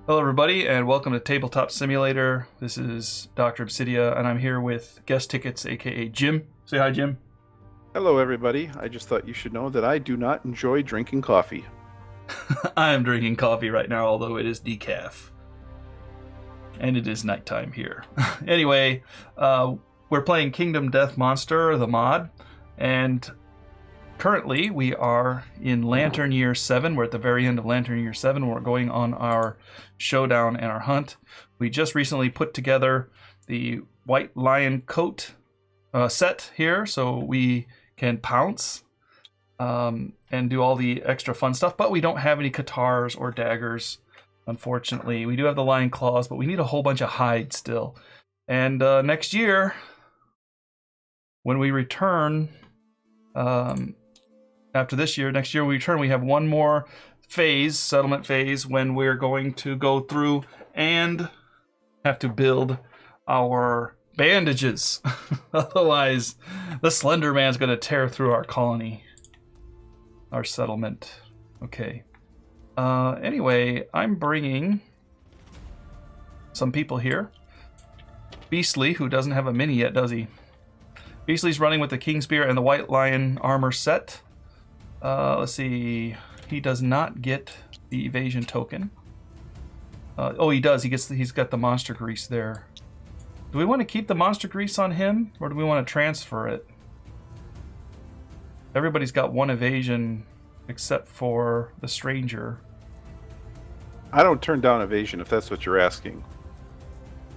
Hello, everybody, and welcome to Tabletop Simulator. This is Dr. Obsidia, and I'm here with Guest Tickets, aka Jim. Say hi, Jim. Hello, everybody. I just thought you should know that I do not enjoy drinking coffee. I am drinking coffee right now, although it is decaf. And it is nighttime here. Anyway, we're playing Kingdom Death Monster, the mod, and currently we are in Lantern Year 7. We're at the very end of Lantern Year 7. We're going on our showdown and our hunt. We just recently put together the White Lion coat set here, so we can pounce and do all the extra fun stuff, but we don't have any katars or daggers, unfortunately. We do have the lion claws, but we need a whole bunch of hide still. And next year, when we return, after this year, next year we return, we have one more phase, settlement phase, when we're going to go through and have to build our bandages. Otherwise, the Slender Man's going to tear through our colony, our settlement. Okay. Anyway, I'm bringing some people here. Beastly, who doesn't have a mini yet, does he? Beastly's running with the King Spear and the White Lion armor set. Let's see. He does not get the evasion token. Oh, he does. He's got the monster grease there. Do we want to keep the monster grease on him, or do we want to transfer it? Everybody's got one evasion except for the stranger. I don't turn down evasion if that's what you're asking.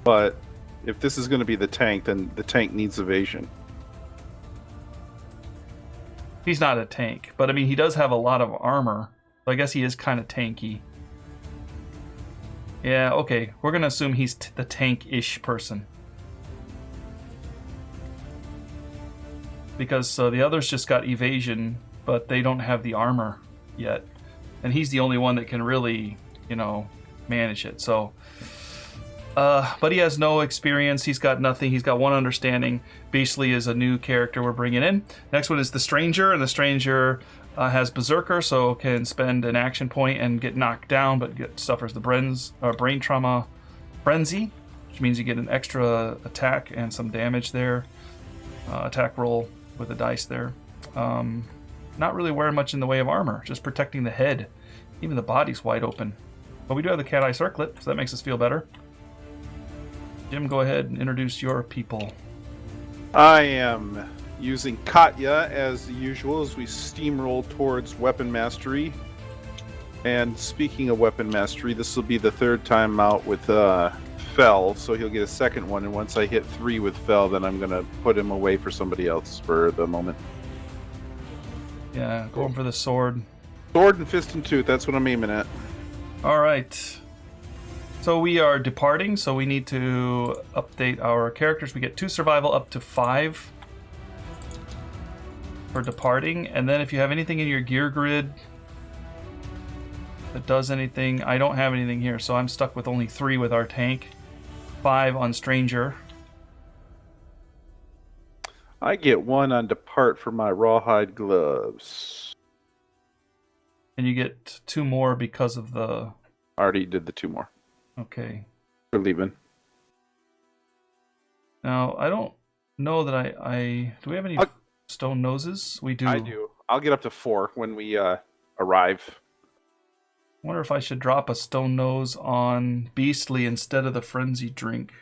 But if this is going to be the tank, then the tank needs evasion. He's not a tank, but I mean, he does have a lot of armor, so I guess he is kind of tanky. Yeah, okay, we're going to assume he's the tank-ish person. Because the others just got evasion, but they don't have the armor yet. And he's the only one that can really, manage it, so... but he has no experience. He's got nothing. He's got one understanding. Beastly is a new character we're bringing in. Next one is the Stranger, and the Stranger has Berserker, so can spend an action point and get knocked down, but suffers the brain trauma frenzy, which means you get an extra attack and some damage there. Attack roll with a dice there. Not really wearing much in the way of armor, just protecting the head. Even the body's wide open. But we do have the Cat Eye Circlet, so that makes us feel better. Jim, go ahead and introduce your people. I am using Katya as usual as we steamroll towards weapon mastery. And speaking of weapon mastery, this will be the third time out with Fell, so he'll get a second one. And once I hit 3 with Fell, then I'm going to put him away for somebody else for the moment. Yeah, going for the sword. Sword and fist and tooth, that's what I'm aiming at. All right. So we are departing, so we need to update our characters. We get 2 survival up to 5 for departing. And then if you have anything in your gear grid that does anything, I don't have anything here, so I'm stuck with only 3 with our tank, 5 on Stranger. I get 1 on depart for my rawhide gloves. And you get 2 more because of the... Already did the 2 more. Okay. We're leaving. Now, I don't know that I... Do we have any stone noses? We do. I do. I'll get up to 4 when we arrive. I wonder if I should drop a stone nose on Beastly instead of the frenzy drink.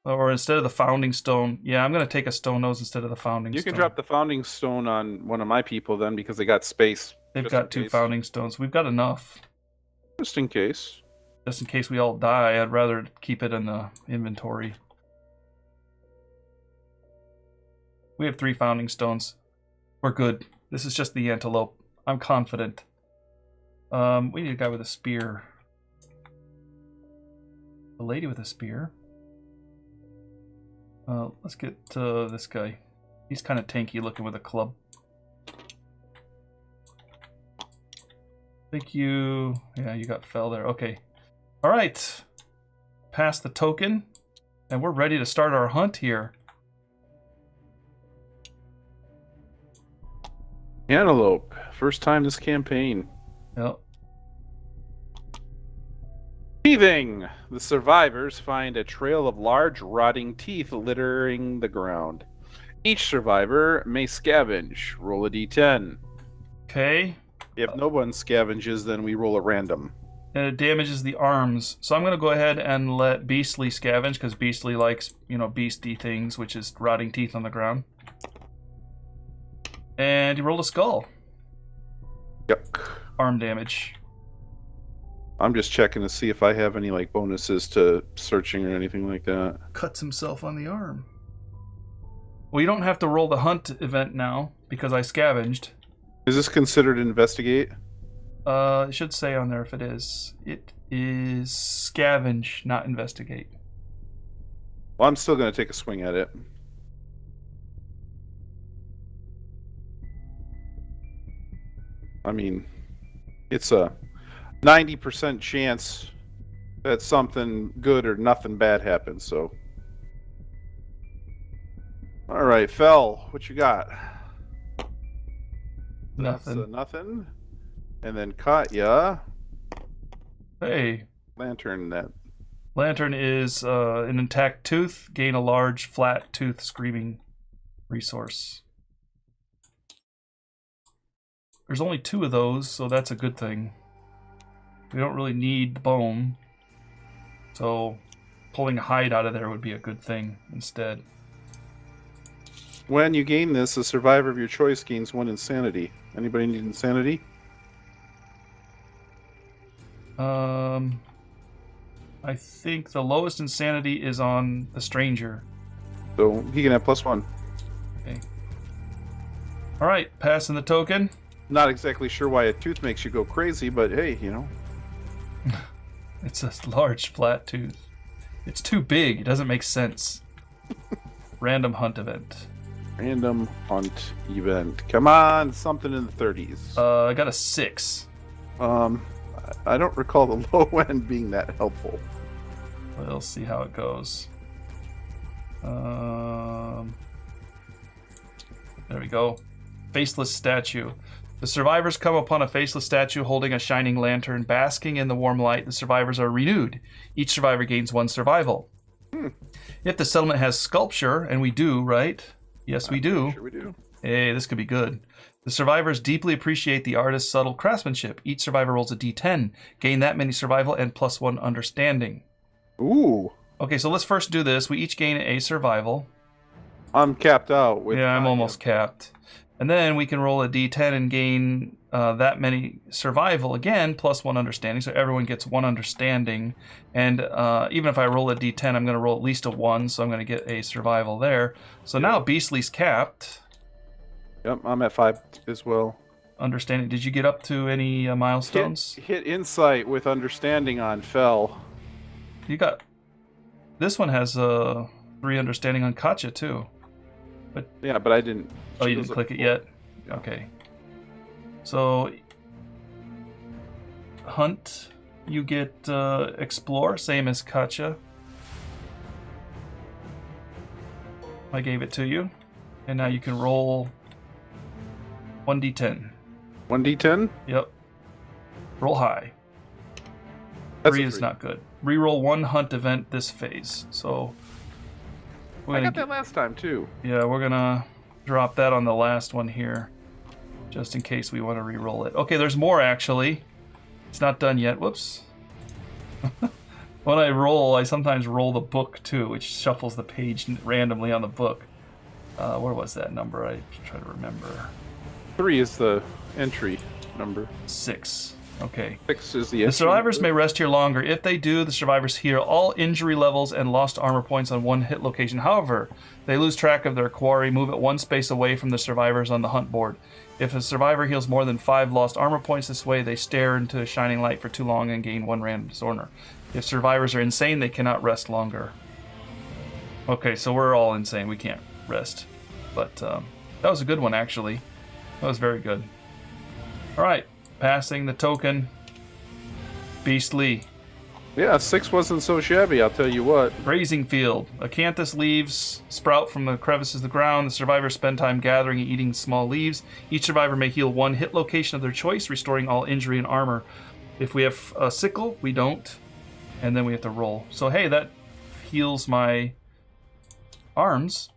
Or instead of the founding stone. Yeah, I'm going to take a stone nose instead of the founding stone. You can drop the founding stone on one of my people then because they got space. They've got 2 founding stones. We've got enough. Just in case. Just in case we all die, I'd rather keep it in the inventory. We have 3 founding stones. We're good. This is just the antelope. I'm confident. We need a guy with a spear. A lady with a spear. Let's get this guy. He's kind of tanky looking with a club. Thank you. Yeah, you got Fell there. Okay. All right. Pass the token. And we're ready to start our hunt here. Antelope. First time this campaign. Yep. Teething! The survivors find a trail of large, rotting teeth littering the ground. Each survivor may scavenge. Roll a d10. Okay. If no one scavenges, then we roll a random. And it damages the arms. So I'm going to go ahead and let Beastly scavenge, because Beastly likes, beasty things, which is rotting teeth on the ground. And he rolled a skull. Yuck. Arm damage. I'm just checking to see if I have any bonuses to searching or anything like that. Cuts himself on the arm. Well, you don't have to roll the hunt event now, because I scavenged. Is this considered investigate? It should say on there if it is. It is scavenge, not investigate. Well, I'm still going to take a swing at it. I mean, it's a 90% chance that something good or nothing bad happens, so. All right, Fel, what you got? Nothing. That's nothing. And then Katya. Hey. Lantern that. Lantern is an intact tooth. Gain a large, flat tooth screaming resource. There's only 2 of those, so that's a good thing. We don't really need the bone. So pulling a hide out of there would be a good thing instead. When you gain this, a survivor of your choice gains 1 insanity. Anybody need insanity? I think the lowest insanity is on the stranger. So he can have +1. Okay. All right, passing the token. Not exactly sure why a tooth makes you go crazy, but hey, It's a large, flat tooth. It's too big. It doesn't make sense. Random hunt event. Random hunt event. Come on, something in the 30s. I got a 6. I don't recall the low end being that helpful. We'll see how it goes. There we go. Faceless statue. The survivors come upon a faceless statue holding a shining lantern, basking in the warm light. The survivors are renewed. Each survivor gains 1 survival. If the settlement has sculpture, and we do, right? Yes, we do. Sure we do. Hey, this could be good. The survivors deeply appreciate the artist's subtle craftsmanship. Each survivor rolls a d10. Gain that many survival and +1 understanding. Ooh. Okay, so let's first do this. We each gain a survival. I'm capped out with. Yeah, I'm almost capped. And then we can roll a d10 and gain that many survival again, +1 understanding. So everyone gets 1 understanding. And even if I roll a d10, I'm going to roll at least a 1, so I'm going to get a survival there. So now Beastly's capped. Yep, I'm at 5 as well. Understanding. Did you get up to any milestones? Hit insight with understanding on Fel. You got... This one has 3 understanding on Katya, too. Yeah, but I didn't. Oh, you didn't click it yet? Okay. So, hunt, you get explore, same as Katya. I gave it to you. And now you can roll 1d10. 1d10? Yep. Roll high. That's 3 a is 3. not good. Reroll 1 hunt event this phase. So, I got that last time, too. yeah, we're gonna drop that on the last one here, just in case we want to re-roll it. Okay, there's more actually. It's not done yet. Whoops. When I roll, I sometimes roll the book too, which shuffles the page randomly on the book. Where was that number? I try to remember. 3 is the entry number. 6. Okay. 6 is the The entry survivors number. may rest here longer. If they do, the survivors heal all injury levels and lost armor points on 1 hit location. However, they lose track of their quarry, move it 1 space away from the survivors on the hunt board. If a survivor heals more than 5 lost armor points this way, they stare into a shining light for too long and gain 1 random disorder. If survivors are insane, they cannot rest longer. Okay, so we're all insane. We can't rest. But that was a good one, actually. That was very good. All right. Passing the token. Beastly. Yeah, 6 wasn't so shabby, I'll tell you what. Grazing field. Acanthus leaves sprout from the crevices of the ground. The survivors spend time gathering and eating small leaves. Each survivor may heal one hit location of their choice, restoring all injury and armor. If we have a sickle, we don't. And then we have to roll. So, hey, that heals my arms.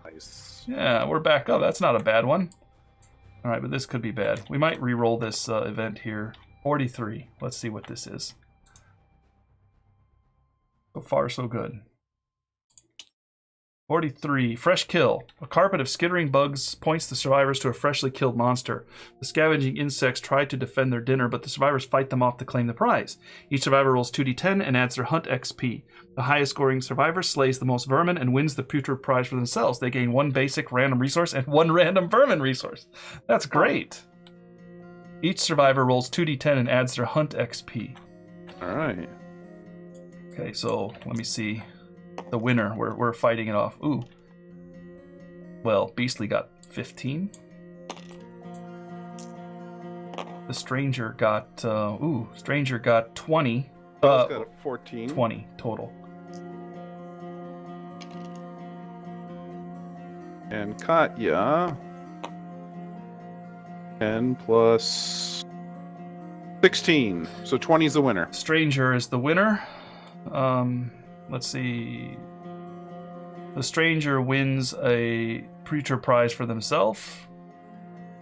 Nice. Yeah, we're back up. That's not a bad one. All right, but this could be bad. We might re-roll this event here. 43. Let's see what this is. So far, so good. 43. Fresh kill. A carpet of skittering bugs points the survivors to a freshly killed monster. The scavenging insects try to defend their dinner, but the survivors fight them off to claim the prize. Each survivor rolls 2d10 and adds their hunt XP. The highest scoring survivor slays the most vermin and wins the putrid prize for themselves. They gain 1 basic random resource and 1 random vermin resource. That's great. Each survivor rolls 2d10 and adds their hunt XP. All right. Okay, so let me see. The winner, we're fighting it off. Ooh. Well, Beastly got 15. The Stranger got, Stranger got 20. Bell's got a 14. 20 total. And Katya. 10 plus 16. So 20 is the winner. Stranger is the winner. Let's see. The Stranger wins a preacher prize for themselves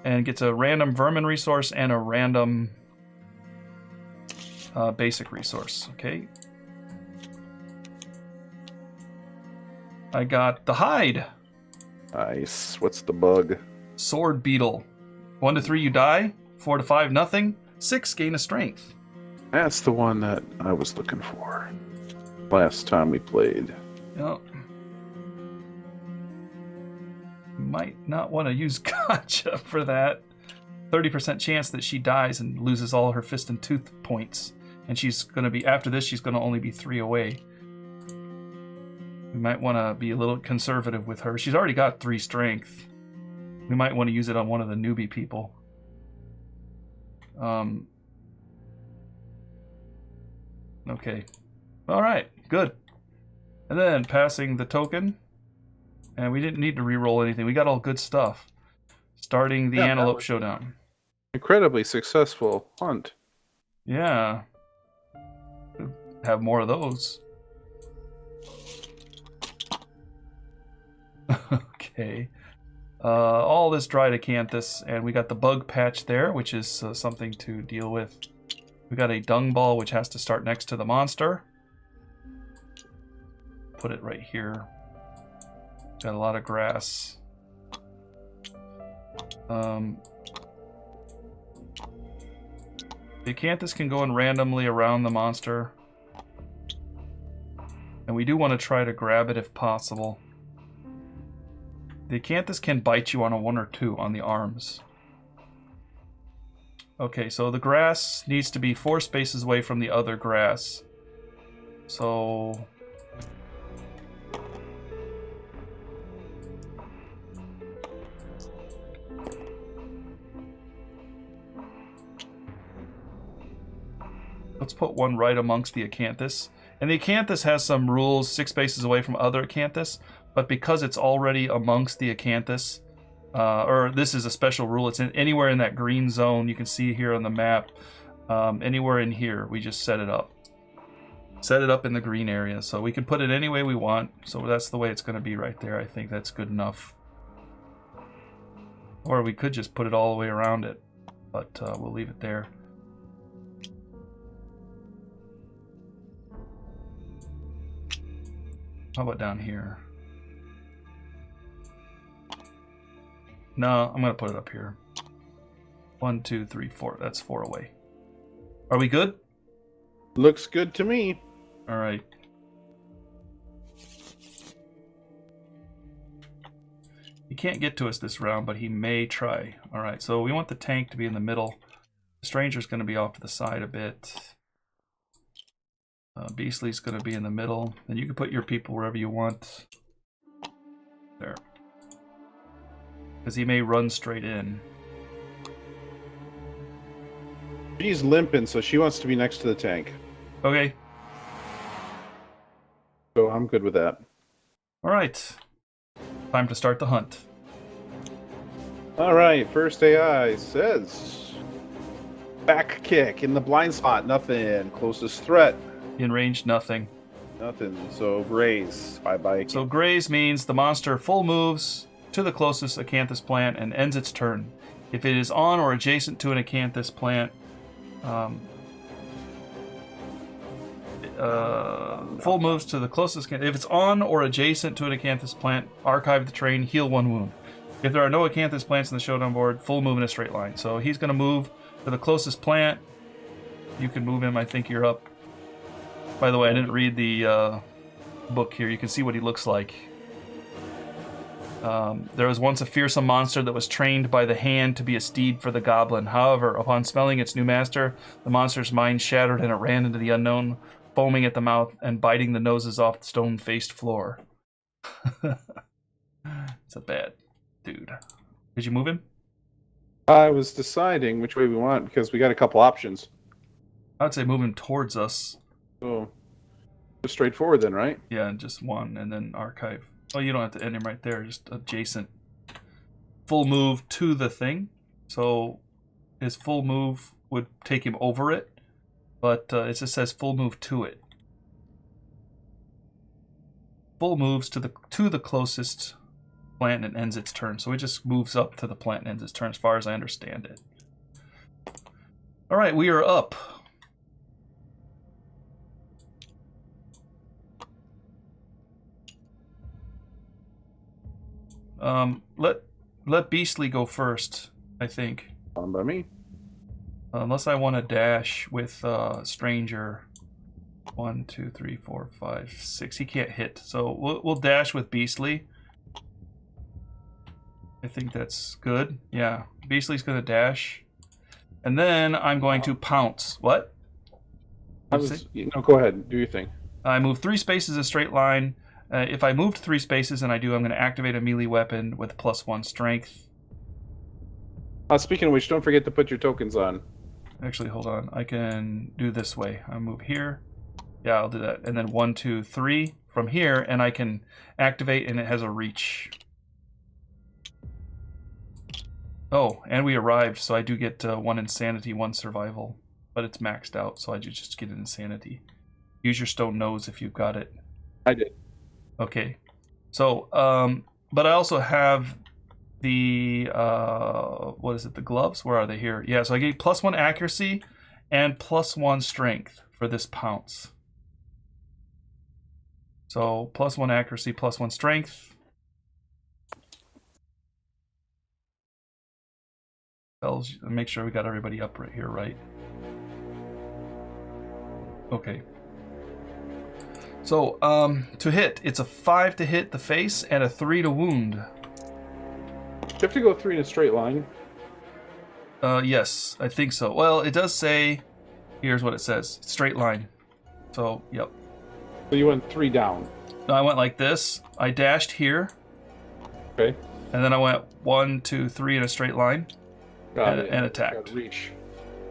and gets a random vermin resource and a random basic resource. Okay. I got the hide. Nice. What's the bug? Sword beetle. 1 to 3, you die. 4 to 5, nothing. 6, gain a strength. That's the one that I was looking for last time we played. Yep. Might not want to use Gotcha for that. 30% chance that she dies and loses all her fist and tooth points. And she's going to be, after this, she's going to only be 3 away. We might want to be a little conservative with her. She's already got 3 strength. We might want to use it on one of the newbie people. Okay. All right. Good. And then passing the token. And we didn't need to re-roll anything. We got all good stuff. Starting the Antelope Showdown. Incredibly successful hunt. Yeah. Have more of those. Okay. All this dried acanthus, and we got the bug patch there, which is something to deal with. We got a dung ball, which has to start next to the monster. Put it right here. Got a lot of grass. The acanthus can go in randomly around the monster. And we do want to try to grab it if possible. The acanthus can bite you on a 1 or 2 on the arms. Okay, so the grass needs to be 4 spaces away from the other grass. So... let's put one right amongst the acanthus. And the acanthus has some rules, 6 spaces away from other acanthus, but because it's already amongst the acanthus, or this is a special rule, it's anywhere in that green zone you can see here on the map. Anywhere in here, we just set it up. Set it up in the green area, so we can put it any way we want. So that's the way it's going to be right there. I think that's good enough. Or we could just put it all the way around it, but we'll leave it there. How about down here? No, I'm going to put it up here. 1, 2, 3, 4. That's 4 away. Are we good? Looks good to me. All right. He can't get to us this round, but he may try. All right, so we want the tank to be in the middle. The Stranger's going to be off to the side a bit. Beastly's going to be in the middle. And you can put your people wherever you want. There. Because he may run straight in. She's limping, so she wants to be next to the tank. Okay. I'm good with that. All right. Time to start the hunt. All right, first AI says back kick in the blind spot, nothing. Closest threat, In range, nothing. nothing. So graze, bye. So graze means the monster full moves to the closest acanthus plant and ends its turn. If it is on or adjacent to an acanthus plant, full moves to the closest. If it's on or adjacent to an acanthus plant, archive the terrain, heal 1 wound. If there are no acanthus plants in the showdown board, full move in a straight line. So he's going to move to the closest plant. You can move him. I think you're up. By the way, I didn't read the book here. You can see what he looks like. There was once a fearsome monster that was trained by the hand to be a steed for the goblin. However, upon smelling its new master, the monster's mind shattered and it ran into the unknown, foaming at the mouth and biting the noses off the stone-faced floor. It's a bad dude. Did you move him? I was deciding which way we want because we got a couple options. I would say move him towards us. So, just straightforward then, right? Yeah, just one, and then archive. Oh, you don't have to end him right there, just adjacent. Full move to the thing. So his full move would take him over it, but it just says full move to it. Full moves to the closest plant and ends its turn. So it just moves up to the plant and ends its turn as far as I understand it. All right, we are up. Let Beastly go first, I think. On by me. Unless I want to dash with Stranger. 1, 2, 3, 4, 5, 6. He can't hit, so we'll dash with Beastly. I think that's good. Yeah, Beastly's gonna dash, and then I'm going to pounce. What? Go ahead. Do your thing. I move 3 spaces in a straight line. If I moved 3 spaces, and I do, I'm going to activate a melee weapon with +1 strength. Speaking of which, don't forget to put your tokens on. Actually, hold on. I can do this way. I move here. Yeah, I'll do that. And then 1, 2, 3 from here, and I can activate, and it has a reach. Oh, and we arrived, so I do get 1 insanity, 1 survival. But it's maxed out, so I just get an insanity. Use your stone nose if you've got it. I did. Okay. So, but I also have the, what is it, the gloves? Where are they here? Yeah, so I get +1 accuracy and +1 strength for this pounce. So, +1 accuracy, +1 strength. Make sure we got everybody up right here, right? Okay. So, to hit, it's a 5 to hit the face and a 3 to wound. Do you have to go 3 in a straight line? Yes, I think so. Well, it does say, here's what it says, straight line. So, yep. So you went 3 down. No, I went like this. I dashed here. Okay. And then I went 1, 2, 3 in a straight line. And attacked. Got reach.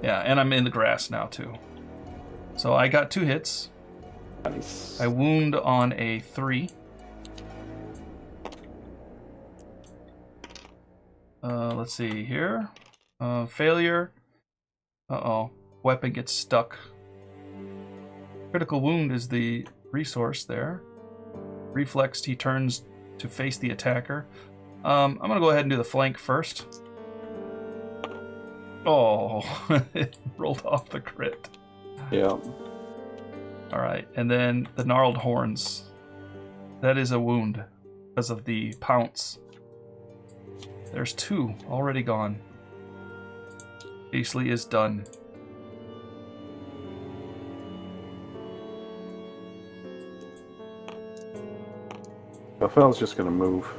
Yeah, and I'm in the grass now, too. So I got 2 hits. Nice. I wound on a 3. Let's see here. Failure. Uh-oh. Weapon gets stuck. Critical wound is the resource there. Reflexed, he turns to face the attacker. I'm going to go ahead and do the flank first. Oh, it rolled off the crit. Yeah. All right, and then the gnarled horns. That is a wound because of the pounce. There's 2 already gone. Beastly is done. Raphael's just gonna move.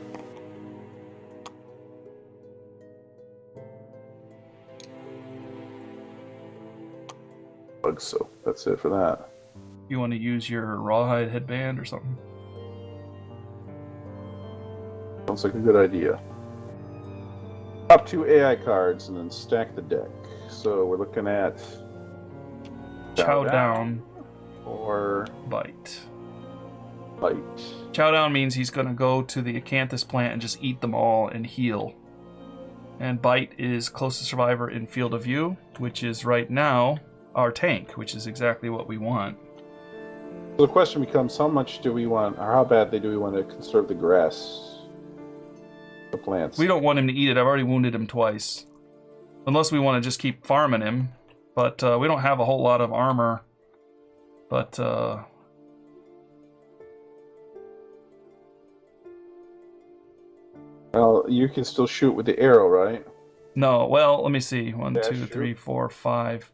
So that's it for that. You want to use your rawhide headband or something? Sounds like a good idea. Top 2 AI cards and then stack the deck. So we're looking at Showdown or bite. Bite. Showdown means he's going to go to the acanthus plant and just eat them all and heal. And Bite is closest survivor in field of view, which is right now our tank, which is exactly what we want. So the question becomes, how much do we want, or how badly do we want to conserve the grass? The plants. We don't want him to eat it. I've already wounded him twice. Unless we want to just keep farming him. But we don't have a whole lot of armor. But... Well, you can still shoot with the arrow, right? No, well, let me see. 1, Dash 2, shoot. 3, 4, 5.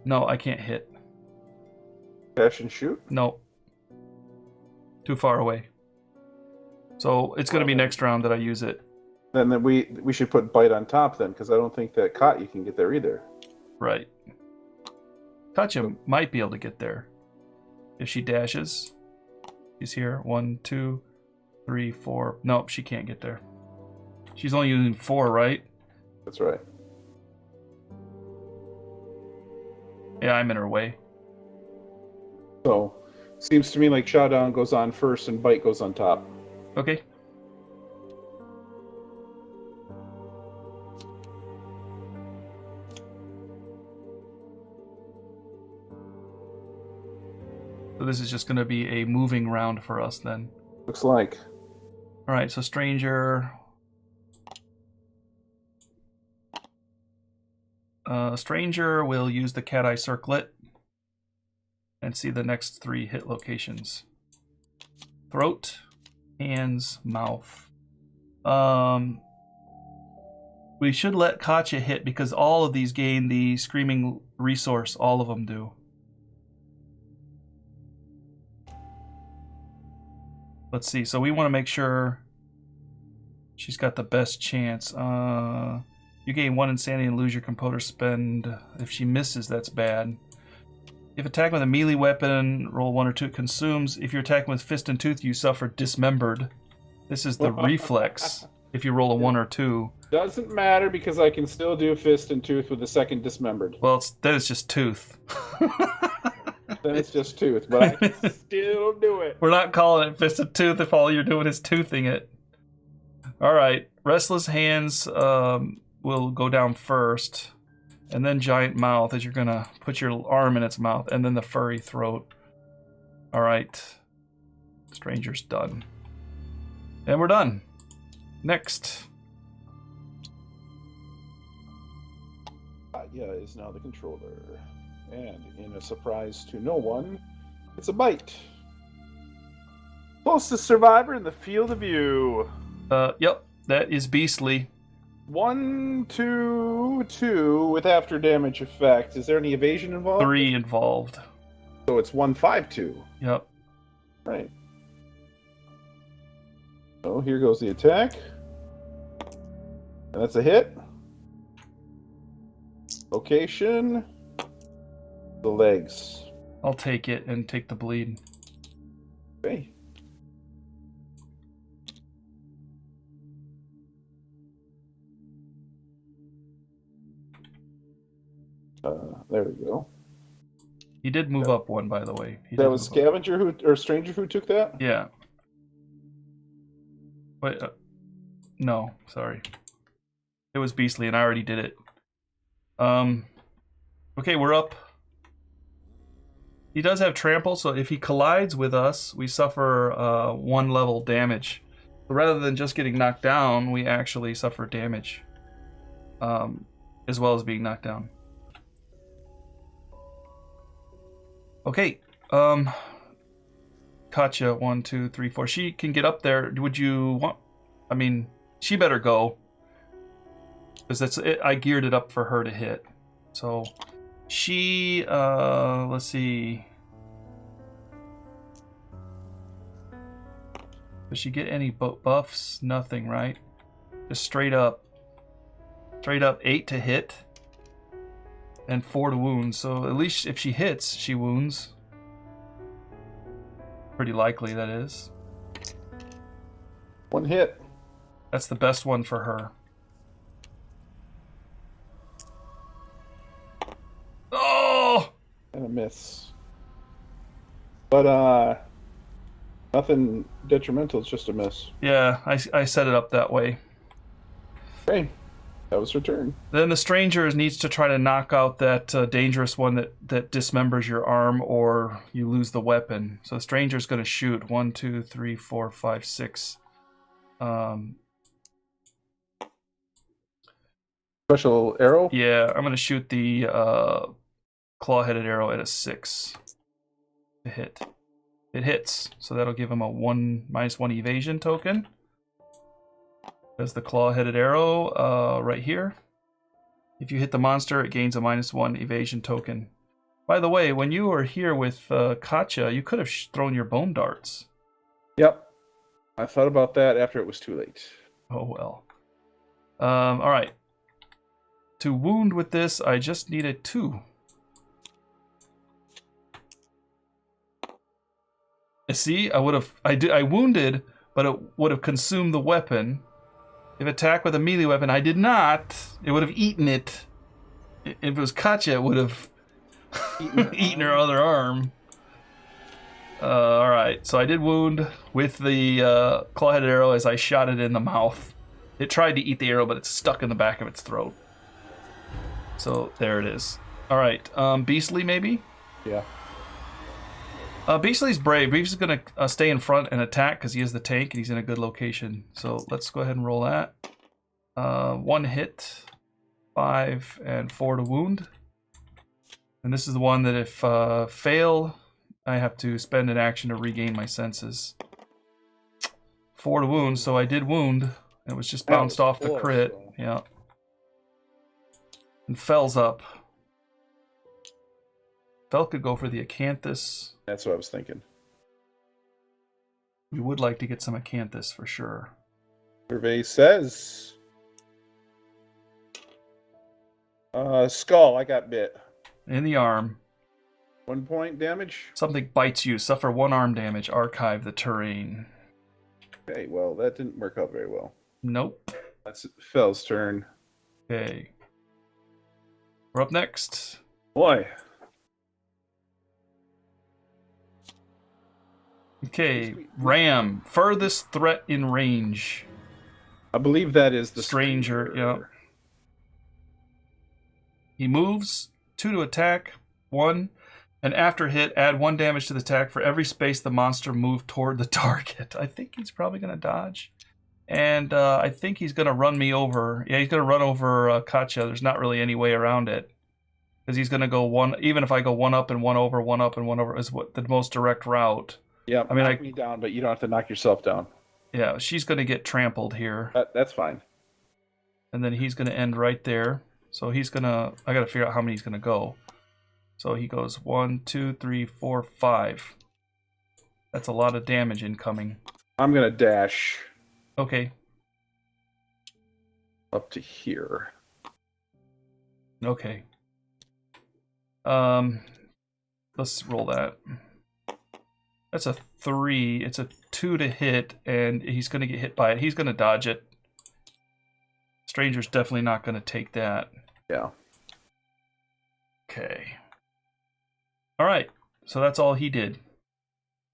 No, I can't hit. Dash and shoot? No. Too far away. So it's going to be next round that I use it. Then we should put Bite on top then, because I don't think that Katya can get there either. Right. Katya might be able to get there. If she dashes. She's here. 1, 2, 3, 4. Nope, she can't get there. She's only using 4, right? That's right. Yeah, I'm in her way. So, seems to me like Showdown goes on first and Bite goes on top. Okay. So this is just going to be a moving round for us then. Looks like. All right, so Stranger. Stranger will use the cat eye circlet and see the next 3 hit locations. Throat, hands, mouth. We should let Katya hit because all of these gain the screaming resource. All of them do. Let's see. So we want to make sure she's got the best chance. You gain 1 insanity and lose your composure spend. If she misses, that's bad. If attacking with a melee weapon, roll 1 or 2, it consumes. If you're attacking with fist and tooth, you suffer dismembered. This is the reflex. If you roll a 1 or 2. Doesn't matter because I can still do fist and tooth with the second dismembered. Well, then it's just tooth. Then it's just tooth, but I can still do it. We're not calling it fist and tooth if all you're doing is toothing it. All right. Restless hands will go down first. And then giant mouth as you're going to put your arm in its mouth. And then the furry throat. All right. Stranger's done. And we're done. Next. Katya is now the controller. And in a surprise to no one, it's a Bite. Closest survivor in the field of view. Yep. That is beastly. 1, 2, 2 with after damage effect. Is there any evasion involved? 3 involved. So it's 1, 5, 2. Yep. Right. So here goes the attack. And that's a hit. Location. The legs. I'll take it and take the bleed. Okay. There we go. He did move up 1, by the way. That was Scavenger or Stranger who took that? Yeah. Wait, no, sorry. It was beastly, and I already did it. Okay, we're up. He does have trample, so if he collides with us, we suffer 1 level damage. But rather than just getting knocked down, we actually suffer damage, as well as being knocked down. Okay, Katya, 1, 2, 3, 4. She can get up there. Would you want? I mean, she better go, because that's it. I geared it up for her to hit. So she, let's see. Does she get any buffs? Nothing, right? Just straight up 8 to hit. And 4 to wound, so at least if she hits, she wounds. Pretty likely, that is. 1 hit. That's the best one for her. Oh! And a miss. But nothing detrimental. It's just a miss. Yeah, I set it up that way. Okay, that was her turn. Then the stranger needs to try to knock out that dangerous one that dismembers your arm, or you lose the weapon. So the stranger's going to shoot 1, 2, 3, 4, 5, 6. Special arrow. Yeah, I'm going to shoot the claw-headed arrow at a 6 to hit. It hits, so that'll give him a -1 evasion token. There's the claw-headed arrow right here. If you hit the monster, it gains a -1 evasion token. By the way, when you were here with Katya, you could have thrown your bone darts. Yep. I thought about that after it was too late. Oh well. All right. To wound with this, I just need a 2. See, I wounded, but it would have consumed the weapon. If attacked with a melee weapon, I did not. It would have eaten it. If it was Katya, it would have eaten her other arm. All right, so I did wound with the claw-headed arrow as I shot it in the mouth. It tried to eat the arrow, but it's stuck in the back of its throat. So there it is. All right, Beastly maybe? Yeah. Beastly's brave. Beastly's going to stay in front and attack because he is the tank and he's in a good location. So let's go ahead and roll that. 1 hit, 5, and 4 to wound. And this is the one that if fail, I have to spend an action to regain my senses. 4 to wound, so I did wound. It was just bounced off the crit. So. Yeah. And Fell's up. Fell could go for the Acanthus. That's what I was thinking. We would like to get some Acanthus for sure. Survey says... skull, I got bit. In the arm. 1 point damage? Something bites you. Suffer 1 arm damage. Archive the terrain. Okay, well, that didn't work out very well. Nope. That's Fell's turn. Okay. We're up next. Boy. Okay, Ram. Furthest threat in range. I believe that is the stranger. Yeah. He moves 2 to attack, 1, and after hit, add 1 damage to the attack for every space the monster moved toward the target. I think he's probably going to dodge. And I think he's going to run me over. Yeah, he's going to run over Katya. There's not really any way around it. Because he's going to go 1, even if I go 1 up and 1 over, 1 up and 1 over is what the most direct route. Yeah, I mean, knock me down, but you don't have to knock yourself down. Yeah, she's going to get trampled here. That's fine. And then he's going to end right there. So he's going to... I got to figure out how many he's going to go. So he goes 1, 2, 3, 4, 5. That's a lot of damage incoming. I'm going to dash. Okay. Up to here. Okay. Let's roll that. That's a 3. It's a 2 to hit, and he's going to get hit by it. He's going to dodge it. Stranger's definitely not going to take that. Yeah. Okay. All right. So that's all he did.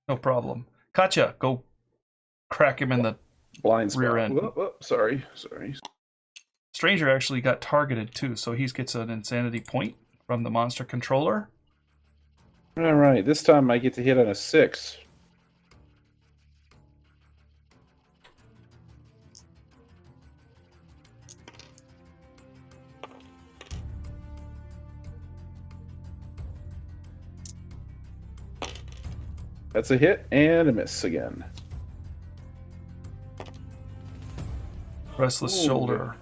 No problem. Katya, go crack him in the blind rear end. Sorry. Stranger actually got targeted too, so he gets an insanity point from the monster controller. All right, this time I get to hit on a 6. That's a hit and a miss again. Restless shoulder.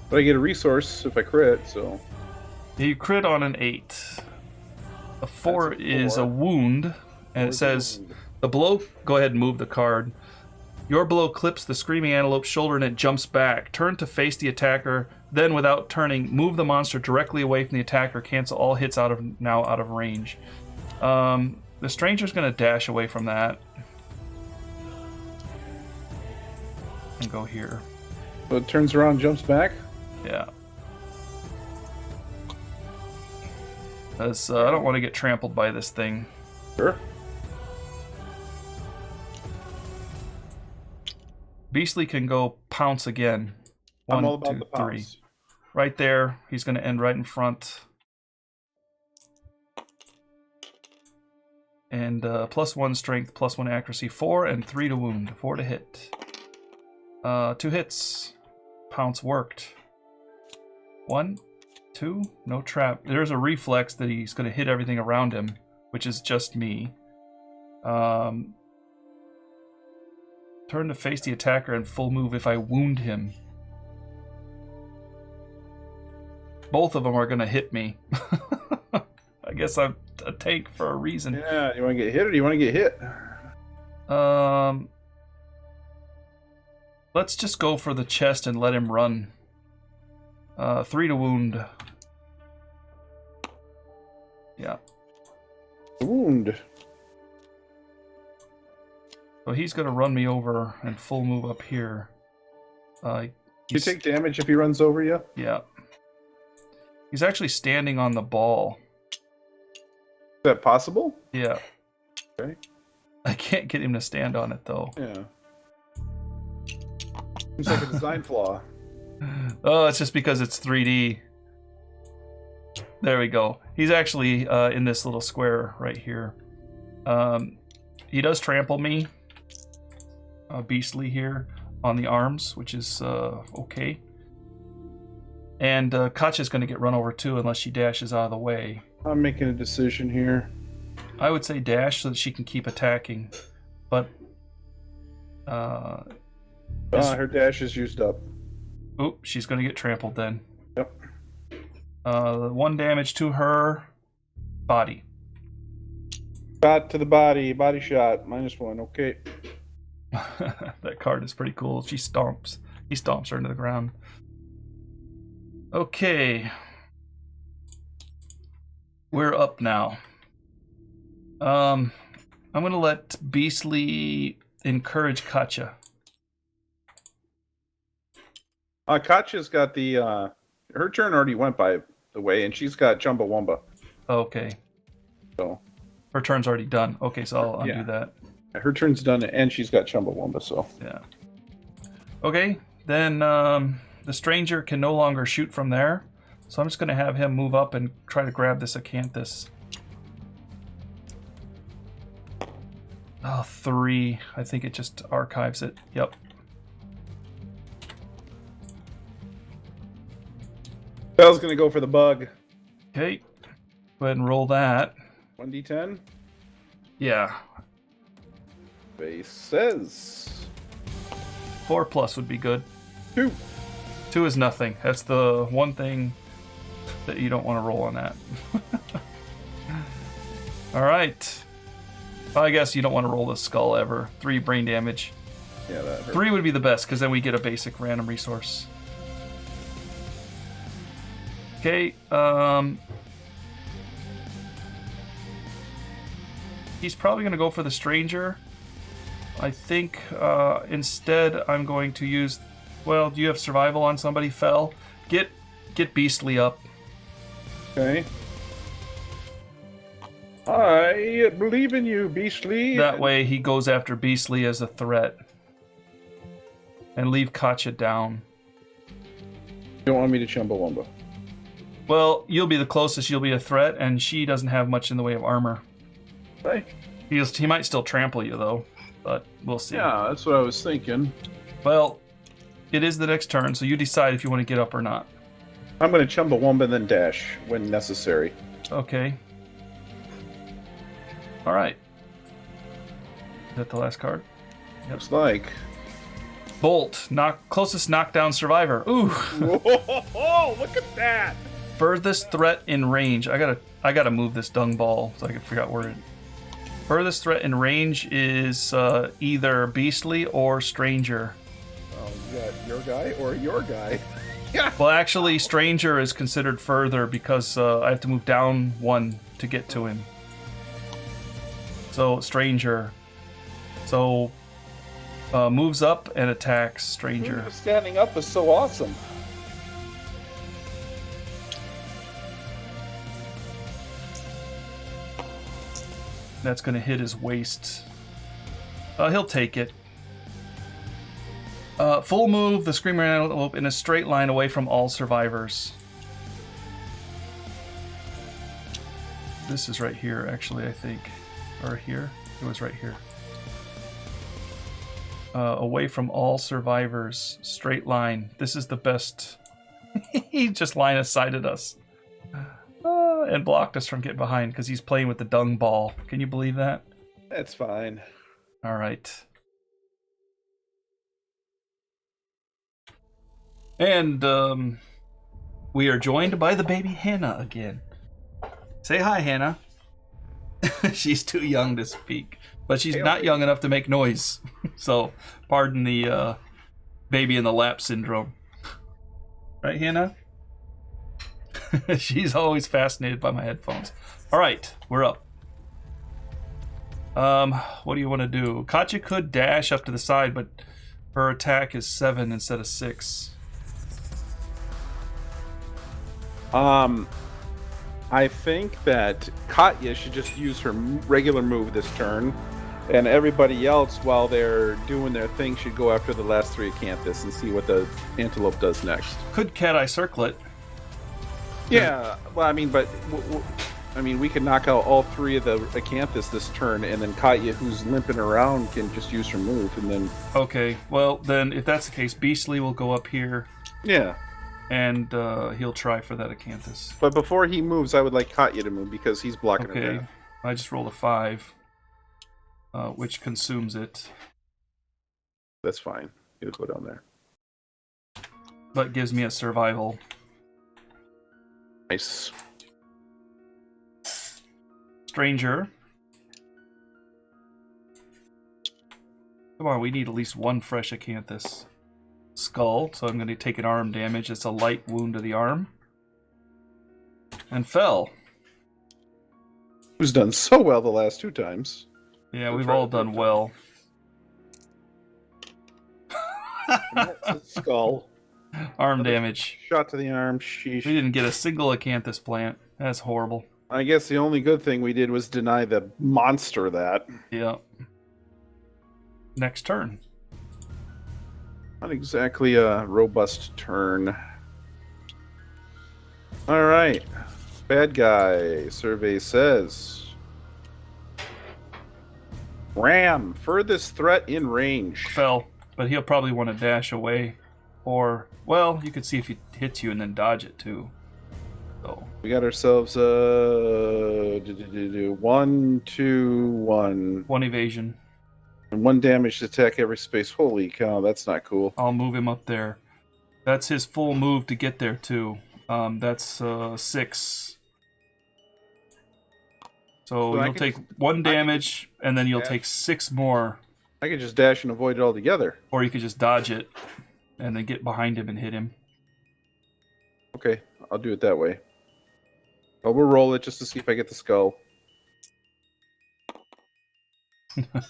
But I get a resource if I crit, so... You crit on an 8. A 4 is a wound, and it says, the blow... Go ahead and move the card. Your blow clips the screaming antelope's shoulder and it jumps back. Turn to face the attacker, then without turning, move the monster directly away from the attacker. Cancel all hits out of range. The stranger's going to dash away from that. And go here. So it turns around, jumps back? Yeah. Because I don't want to get trampled by this thing. Sure. Beastly can go pounce again. I'm all 1, about 2, the 3. pounce. Right there. He's going to end right in front. And +1 strength, +1 accuracy, 4 and 3 to wound, 4 to hit. 2 hits. Pounce worked. 1, 2, no trap. There's a reflex that he's going to hit everything around him, which is just me. Turn to face the attacker and full move if I wound him. Both of them are going to hit me. I guess I'm a tank for a reason. Yeah, you want to get hit or do you want to get hit? Let's just go for the chest and let him run. 3 to wound. Yeah. Wound. So he's going to run me over and full move up here. You take damage if he runs over you? Yeah. He's actually standing on the ball. Is that possible? Yeah. Okay. I can't get him to stand on it, though. Yeah. Seems like a design flaw. Oh, it's just because it's 3D. There we go. He's actually in this little square right here. He does trample me. Beastly here on the arms, which is okay. And Katja's going to get run over too unless she dashes out of the way. I'm making a decision here. I would say dash so that she can keep attacking. But... her dash is used up. Oop, she's going to get trampled then. Yep. 1 damage to her body. Shot to the body. Body shot. -1. Okay. That card is pretty cool. She stomps. He stomps her into the ground. Okay. We're up now. I'm going to let Beastly encourage Katja. Katja's got the... her turn already went, by the way, and she's got Chumbawamba. Okay. So her turn's already done. Okay, so I'll undo that. Her turn's done, and she's got Chumbawamba, so... Yeah. Okay, then the stranger can no longer shoot from there. So I'm just going to have him move up and try to grab this acanthus. Oh, 3. I think it just archives it. Yep. Bell's gonna go for the bug. Okay. Go ahead and roll that. 1d10. Yeah. Base says 4+ would be good. 2. 2 is nothing. That's the one thing that you don't want to roll on that. All right. I guess you don't want to roll the skull ever. 3 brain damage. Yeah, that hurt. 3 would be the best because then we get a basic random resource. Okay. He's probably going to go for the stranger. I think instead I'm going to use... Well, do you have survival on somebody, Fell? Get Beastly up. Okay. I believe in you, Beastly. That way he goes after Beastly as a threat. And leave Katja down. You don't want me to Chumbawamba. Well, you'll be the closest, you'll be a threat, and she doesn't have much in the way of armor. Right. He might still trample you, though, but we'll see. Yeah, that's what I was thinking. Well, it is the next turn, so you decide if you want to get up or not. I'm going to Chumbawamba and then dash when necessary. Okay. All right. Is that the last card? Looks like. Bolt, closest knockdown survivor. Ooh. Whoa, look at that. Furthest threat in range. I gotta move this dung ball so I can figure out where it. Furthest threat in range is either Beastly or Stranger. Oh, you got your guy or your guy? Yeah. Well, actually, Stranger is considered further because I have to move down 1 to get to him. So Stranger. So moves up and attacks Stranger. Standing up is so awesome. That's going to hit his waist. He'll take it. Full move the Screamer Antelope in a straight line away from all survivors. This is right here, actually, I think. Or here? It was right here. Away from all survivors. Straight line. This is the best. He just line of sighted us. And blocked us from getting behind because he's playing with the dung ball. Can you believe that? That's fine. All right. And we are joined by the baby Hannah again. Say hi, Hannah. She's too young to speak, but she's not young enough to make noise. So, pardon the baby in the lap syndrome. Right, Hannah? She's always fascinated by my headphones. All right, we're up. What do you want to do? Katya could dash up to the side, but her attack is 7 instead of 6. I think that Katya should just use her regular move this turn, and everybody else, while they're doing their thing, should go after the last 3 acanthus and see what the antelope does next. Could Cat Eye Circlet. Yeah, well, I mean, but we can knock out all 3 of the acanthus this turn, and then Katya, who's limping around, can just use her move, and then. Okay, well then, if that's the case, Beastly will go up here. Yeah. And he'll try for that acanthus. But before he moves, I would like Katya to move because he's blocking her. Okay, I just rolled a 5, which consumes it. That's fine. He'll go down there. But gives me a survival. Nice. Stranger. Come on, we need at least 1 fresh acanthus. Skull, so I'm going to take an arm damage. It's a light wound to the arm. And fell. Who's done so well the last 2 times. Yeah, we've all done well. That's a skull. Arm damage. Shot to the arm. Sheesh. We didn't get a single acanthus plant. That's horrible. I guess the only good thing we did was deny the monster that. Yeah. Next turn. Not exactly a robust turn. Alright. Bad guy. Survey says. Ram. Furthest threat in range. Fell, but he'll probably want to dash away. Or, well, you could see if he hits you and then dodge it too. So we got ourselves 1, 2, 1. 1 evasion. And 1 damage to attack every space. Holy cow, that's not cool. I'll move him up there. That's his full move to get there too. That's 6. So you'll take 1 damage, and then you'll take 6 more. I could just dash and avoid it altogether. Or you could just dodge it, and then get behind him and hit him. Okay, I'll do it that way. But we'll roll it just to see if I get the skull.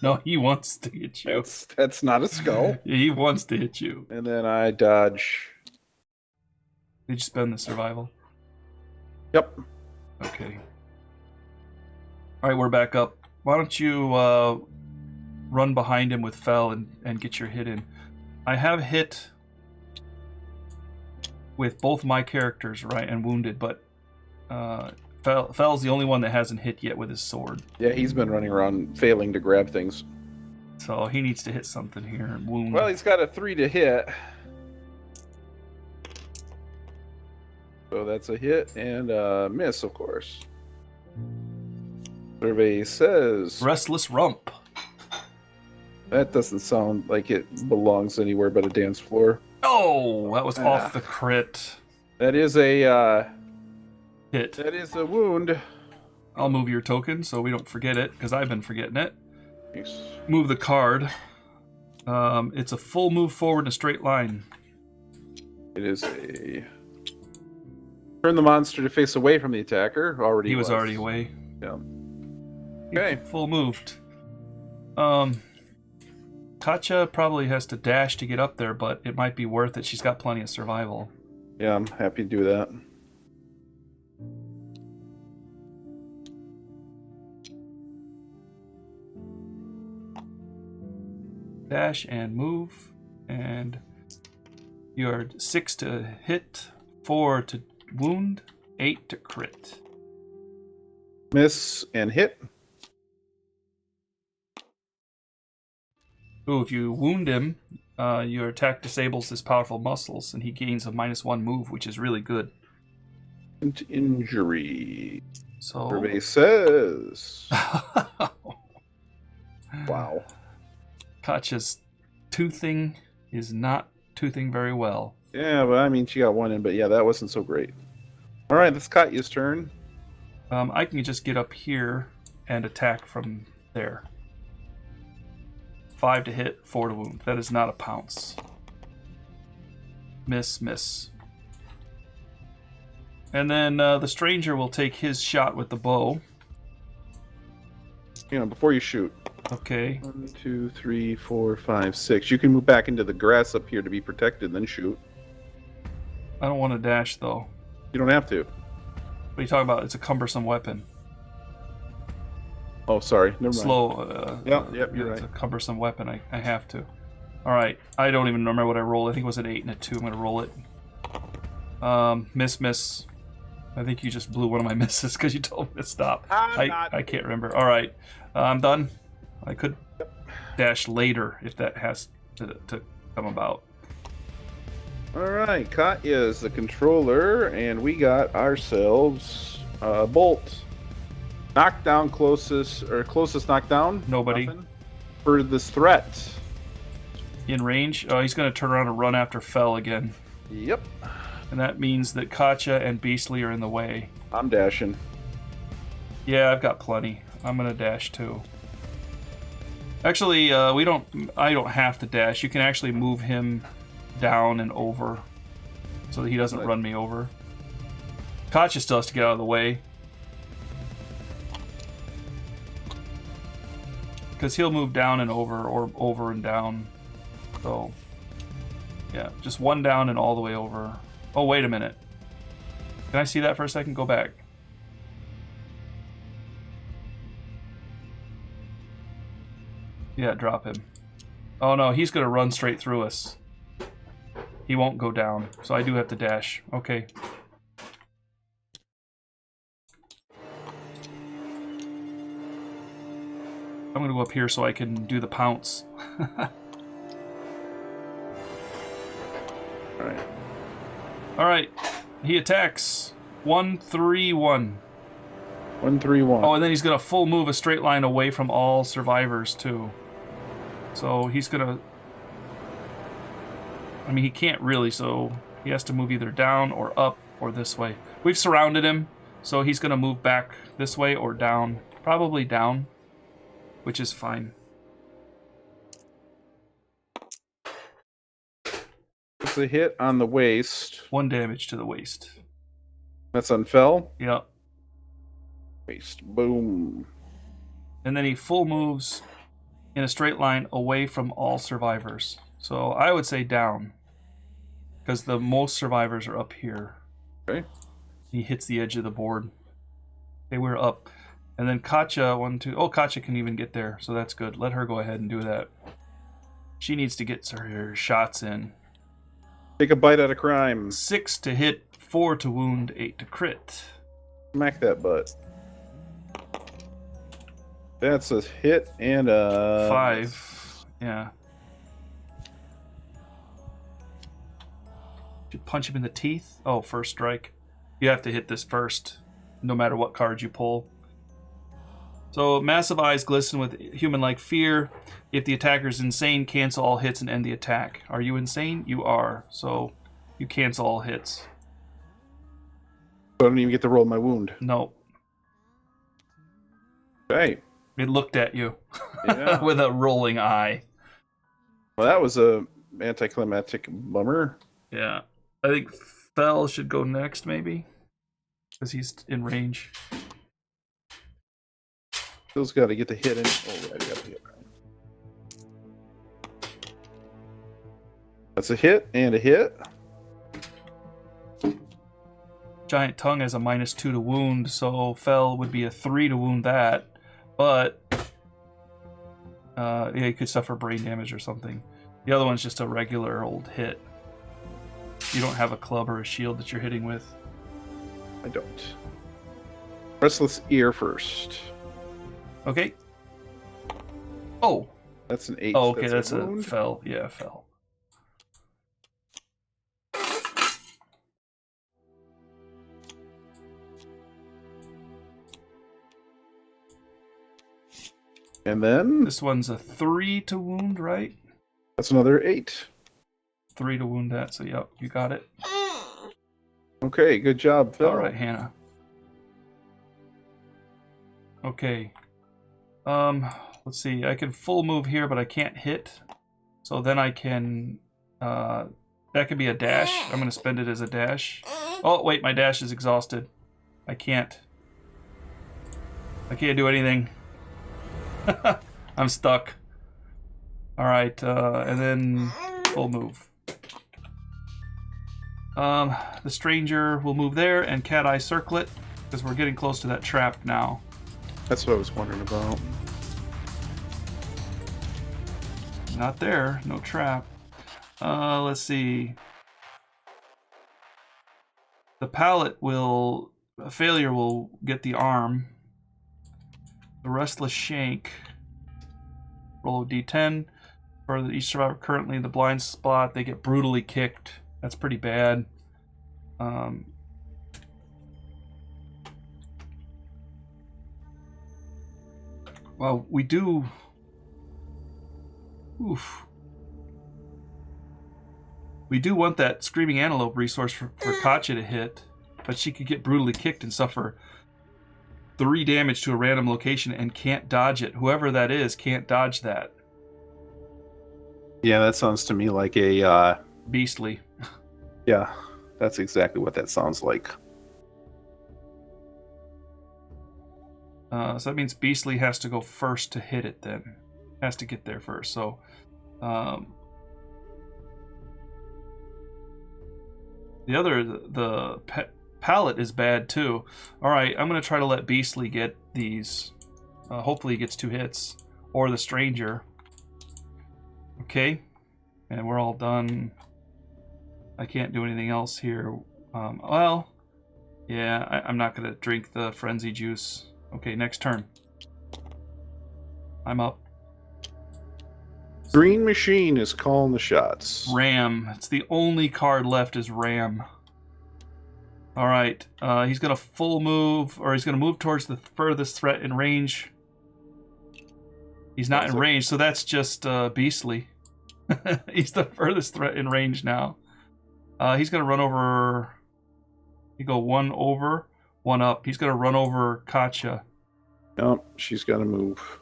No, he wants to hit you. That's not a skull. He wants to hit you. And then I dodge. Did you spend the survival? Yep. Okay. Alright, we're back up. Why don't you run behind him with Fell and get your hit in. I have hit with both my characters, right, and wounded, but Fell's the only one that hasn't hit yet with his sword. Yeah, he's been running around failing to grab things. So he needs to hit something here and wound. Well, he's got a 3 to hit. So that's a hit and a miss, of course. Survey says... Restless Rump. That doesn't sound like it belongs anywhere but a dance floor. Oh, that was off the crit. That is a... hit. That is a wound. I'll move your token so we don't forget it, because I've been forgetting it. Nice. Move the card. It's a full move forward in a straight line. It is a... Turn the monster to face away from the attacker. He was already away. Yeah. Okay. Full moved. Katya probably has to dash to get up there, but it might be worth it. She's got plenty of survival. Yeah, I'm happy to do that. Dash and move. And you are 6 to hit, 4 to wound, 8 to crit. Miss and hit. Ooh, if you wound him, your attack disables his powerful muscles, and he gains a -1 move, which is really good. Injury. So Survey says. Wow. Katja's toothing is not toothing very well. Yeah, but I mean, she got one in, but yeah, that wasn't so great. All right, that's Katya's turn. I can just get up here and attack from there. 5 to hit, 4 to wound. That is not a pounce. Miss, miss. And then the stranger will take his shot with the bow. You know, before you shoot. Okay. 1, 2, 3, 4, 5, 6. You can move back into the grass up here to be protected, then shoot. I don't want to dash, though. You don't have to. What are you talking about? It's a cumbersome weapon. Oh, sorry. Never mind. Slow. Yep, you're it's right. a cumbersome weapon. I have to. All right. I don't even remember what I rolled. I think it was an 8 and a 2. I'm going to roll it. Miss, miss. I think you just blew one of my misses because you told me to stop. I can't remember. All right. I'm done. I could dash later if that has to come about. All right, Katya is the controller, and we got ourselves a bolt. Knockdown closest knockdown. Nobody. Nothing. For this threat. In range. Oh, he's going to turn around and run after Fell again. Yep. And that means that Katja and Beastly are in the way. I'm dashing. Yeah, I've got plenty. I'm going to dash too. Actually, I don't have to dash. You can actually move him down and over so that he doesn't run me over. Katja still has to get out of the way. Because he'll move down and over, or over and down. So, yeah, just one down and all the way over. Oh, wait a minute. Can I see that for a second? Go back. Yeah, drop him. Oh no, he's gonna run straight through us. He won't go down, so I do have to dash. Okay. I'm gonna go up here so I can do the pounce. Alright. Alright. He attacks. 1, 3, 1. 1, 3, 1. Oh, and then he's gonna full move a straight line away from all survivors too. So he's gonna... I mean, he can't really, so he has to move either down or up or this way. We've surrounded him, so he's gonna move back this way or down. Probably down, which is fine. It's a hit on the waist. 1 damage to the waist. That's on Fell. Yep. Waist. Boom. And then he full moves in a straight line away from all survivors. So I would say down, because the most survivors are up here. Okay. He hits the edge of the board. Okay, we're up. And then Katja, 1, 2... Oh, Katja can even get there, so that's good. Let her go ahead and do that. She needs to get her shots in. Take a bite out of crime. 6 to hit, 4 to wound, 8 to crit. Smack that butt. That's a hit and a... 5. Yeah. You punch him in the teeth. Oh, first strike. You have to hit this first, no matter what card you pull. So, massive eyes glisten with human-like fear. If the attacker is insane, cancel all hits and end the attack. Are you insane? You are. So, you cancel all hits. I don't even get to roll my wound. No. Okay. It looked at you Yeah. with a rolling eye. Well, that was a anticlimactic bummer. Yeah. I think Fell should go next, maybe. Because he's in range. Phil's got to get the hit in. Oh, right, he got the hit. That's a hit and a hit. Giant Tongue has a -2 to wound, so Fell would be a 3 to wound that. But, yeah, he could suffer brain damage or something. The other one's just a regular old hit. You don't have a club or a shield that you're hitting with. I don't. Restless Ear first. Okay. Oh. That's an 8. Oh, okay, that's a wound. fell. Yeah, fell. And then This one's a 3 to wound, right? that's another 8. 3 to wound that, so yep, you got it. Okay, good job, Phil. All right, Hannah. Okay. Let's see. I can full move here, but I can't hit. So then I can... that could be a dash. I'm going to spend it as a dash. Oh, wait, my dash is exhausted. I can't do anything. I'm stuck. All right, and then full move. The stranger will move there, and Cat Eye circle it, because we're getting close to that trap now. That's what I was wondering about. Not there, no trap. Let's see. The pallet will... A failure will get the arm. The restless shank. Roll a d10. For each survivor currently in the blind spot, they get brutally kicked. That's pretty bad. Well, we do... Oof. We do want that Screaming Antelope resource for Katya to hit, but she could get brutally kicked and suffer 3 damage to a random location and can't dodge it. Whoever that is can't dodge that. Yeah, that sounds to me like a... Beastly. Yeah, that's exactly what that sounds like. So that means Beastly has to go first to hit it then. Has to get there first. So, the pallet is bad too. Alright, I'm going to try to let Beastly get these. Hopefully he gets 2 hits. Or the stranger. Okay. And we're all done. I can't do anything else here. Well, yeah, I'm not going to drink the frenzy juice. Okay, next turn. I'm up. Green Machine is calling the shots. Ram. It's the only card left is Ram. Alright, he's going to full move, or he's going to move towards the furthest threat in range. He's not in range, so that's just Beastly. He's the furthest threat in range now. He's going to run over... You go 1 over, 1 up. He's going to run over Katya. Nope, she's got to move.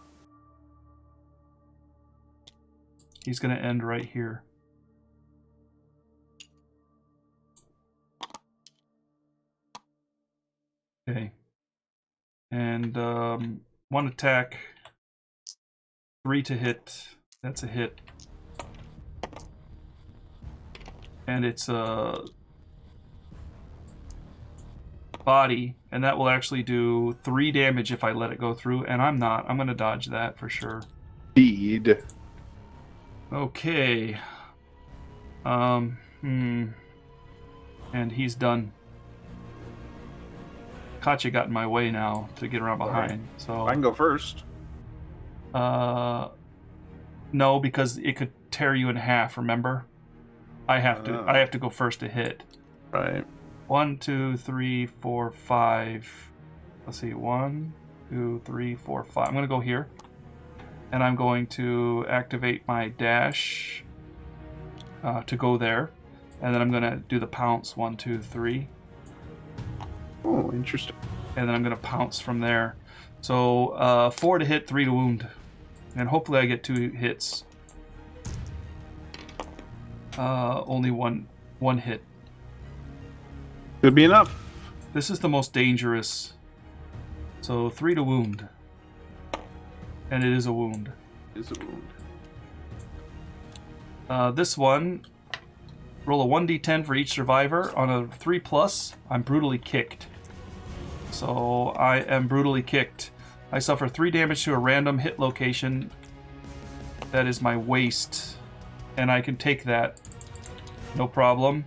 He's going to end right here. Okay. And 1 attack. 3 to hit. That's a hit. And it's a body, and that will actually do 3 damage if I let it go through, and I'm not. I'm going to dodge that for sure. Speed. Okay. And he's done. Katya got in my way now to get around behind. Right. So I can go first. no, because it could tear you in half, remember? I have to go first to hit. Right. 1, 2, 3, 4, 5. Let's see. 1, 2, 3, 4, 5. I'm going to go here. And I'm going to activate my dash to go there. And then I'm going to do the pounce. 1, 2, 3. Oh, interesting. And then I'm going to pounce from there. So 4 to hit, 3 to wound. And hopefully I get 2 hits. Only one hit. Could be enough. This is the most dangerous. So 3 to wound. And it is a wound. It is a wound. This one, roll a 1d10 for each survivor. On a 3+, I'm brutally kicked. So I am brutally kicked. I suffer 3 damage to a random hit location. That is my waist. and I can take that. No problem.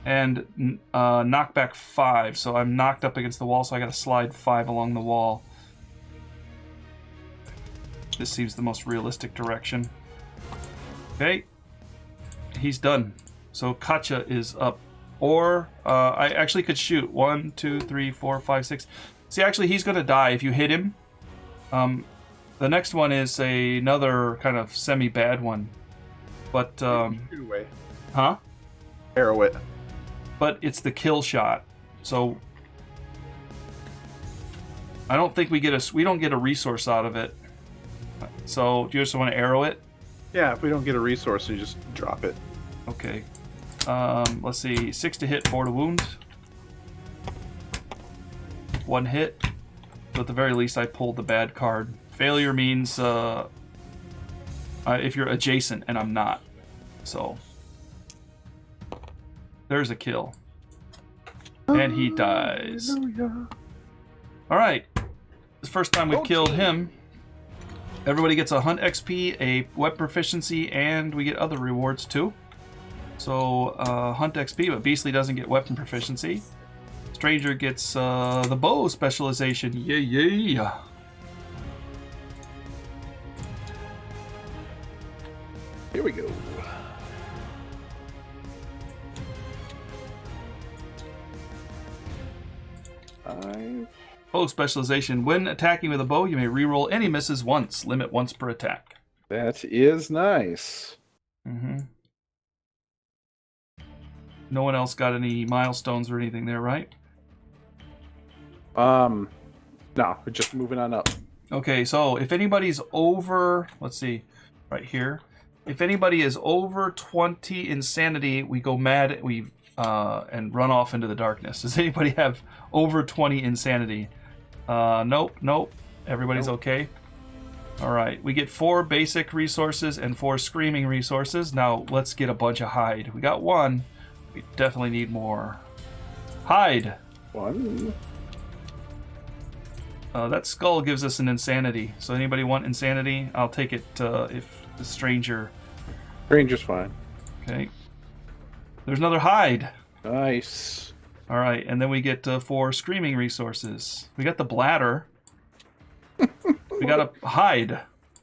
And knock back 5, so I'm knocked up against the wall, so I gotta slide 5 along the wall. This seems the most realistic direction. Okay. He's done. So Katya is up. Or, I actually could shoot. 1, 2, 3, 4, 5, 6. See, actually, he's gonna die if you hit him. The next one is another kind of semi-bad one. But, Shoot away. huh? Arrow it. But it's the kill shot. So I don't think we don't get a resource out of it. So do you just want to arrow it? Yeah, if we don't get a resource, you just drop it. Okay. Let's see. 6 to hit, 4 to wound. 1 hit. So at the very least, I pulled the bad card. Failure means if you're adjacent, and I'm not. So there's a kill. And he dies. Alright. It's the first time we've killed him. Everybody gets a hunt XP, a weapon proficiency, and we get other rewards too. So, hunt XP, but Beastly doesn't get weapon proficiency. Stranger gets the bow specialization. Yeah. Here we go. Bow specialization. When attacking with a bow, you may reroll any misses once. Limit once per attack. That is nice. Mm-hmm. No one else got any milestones or anything there, right? No, we're just moving on up. Okay, so if anybody's over, let's see, right here. If anybody is over 20 insanity, we go mad. And run off into the darkness. Does anybody have over 20 insanity? Nope. Everybody's okay. All right, we get 4 basic resources and 4 screaming resources. Now let's get a bunch of hide. We got 1. We definitely need more. Hide. 1. That skull gives us an insanity. So anybody want insanity? I'll take it if the stranger. Stranger's fine. Okay. There's another hide. Nice. All right, and then we get 4 screaming resources. We got the bladder. We got a hide.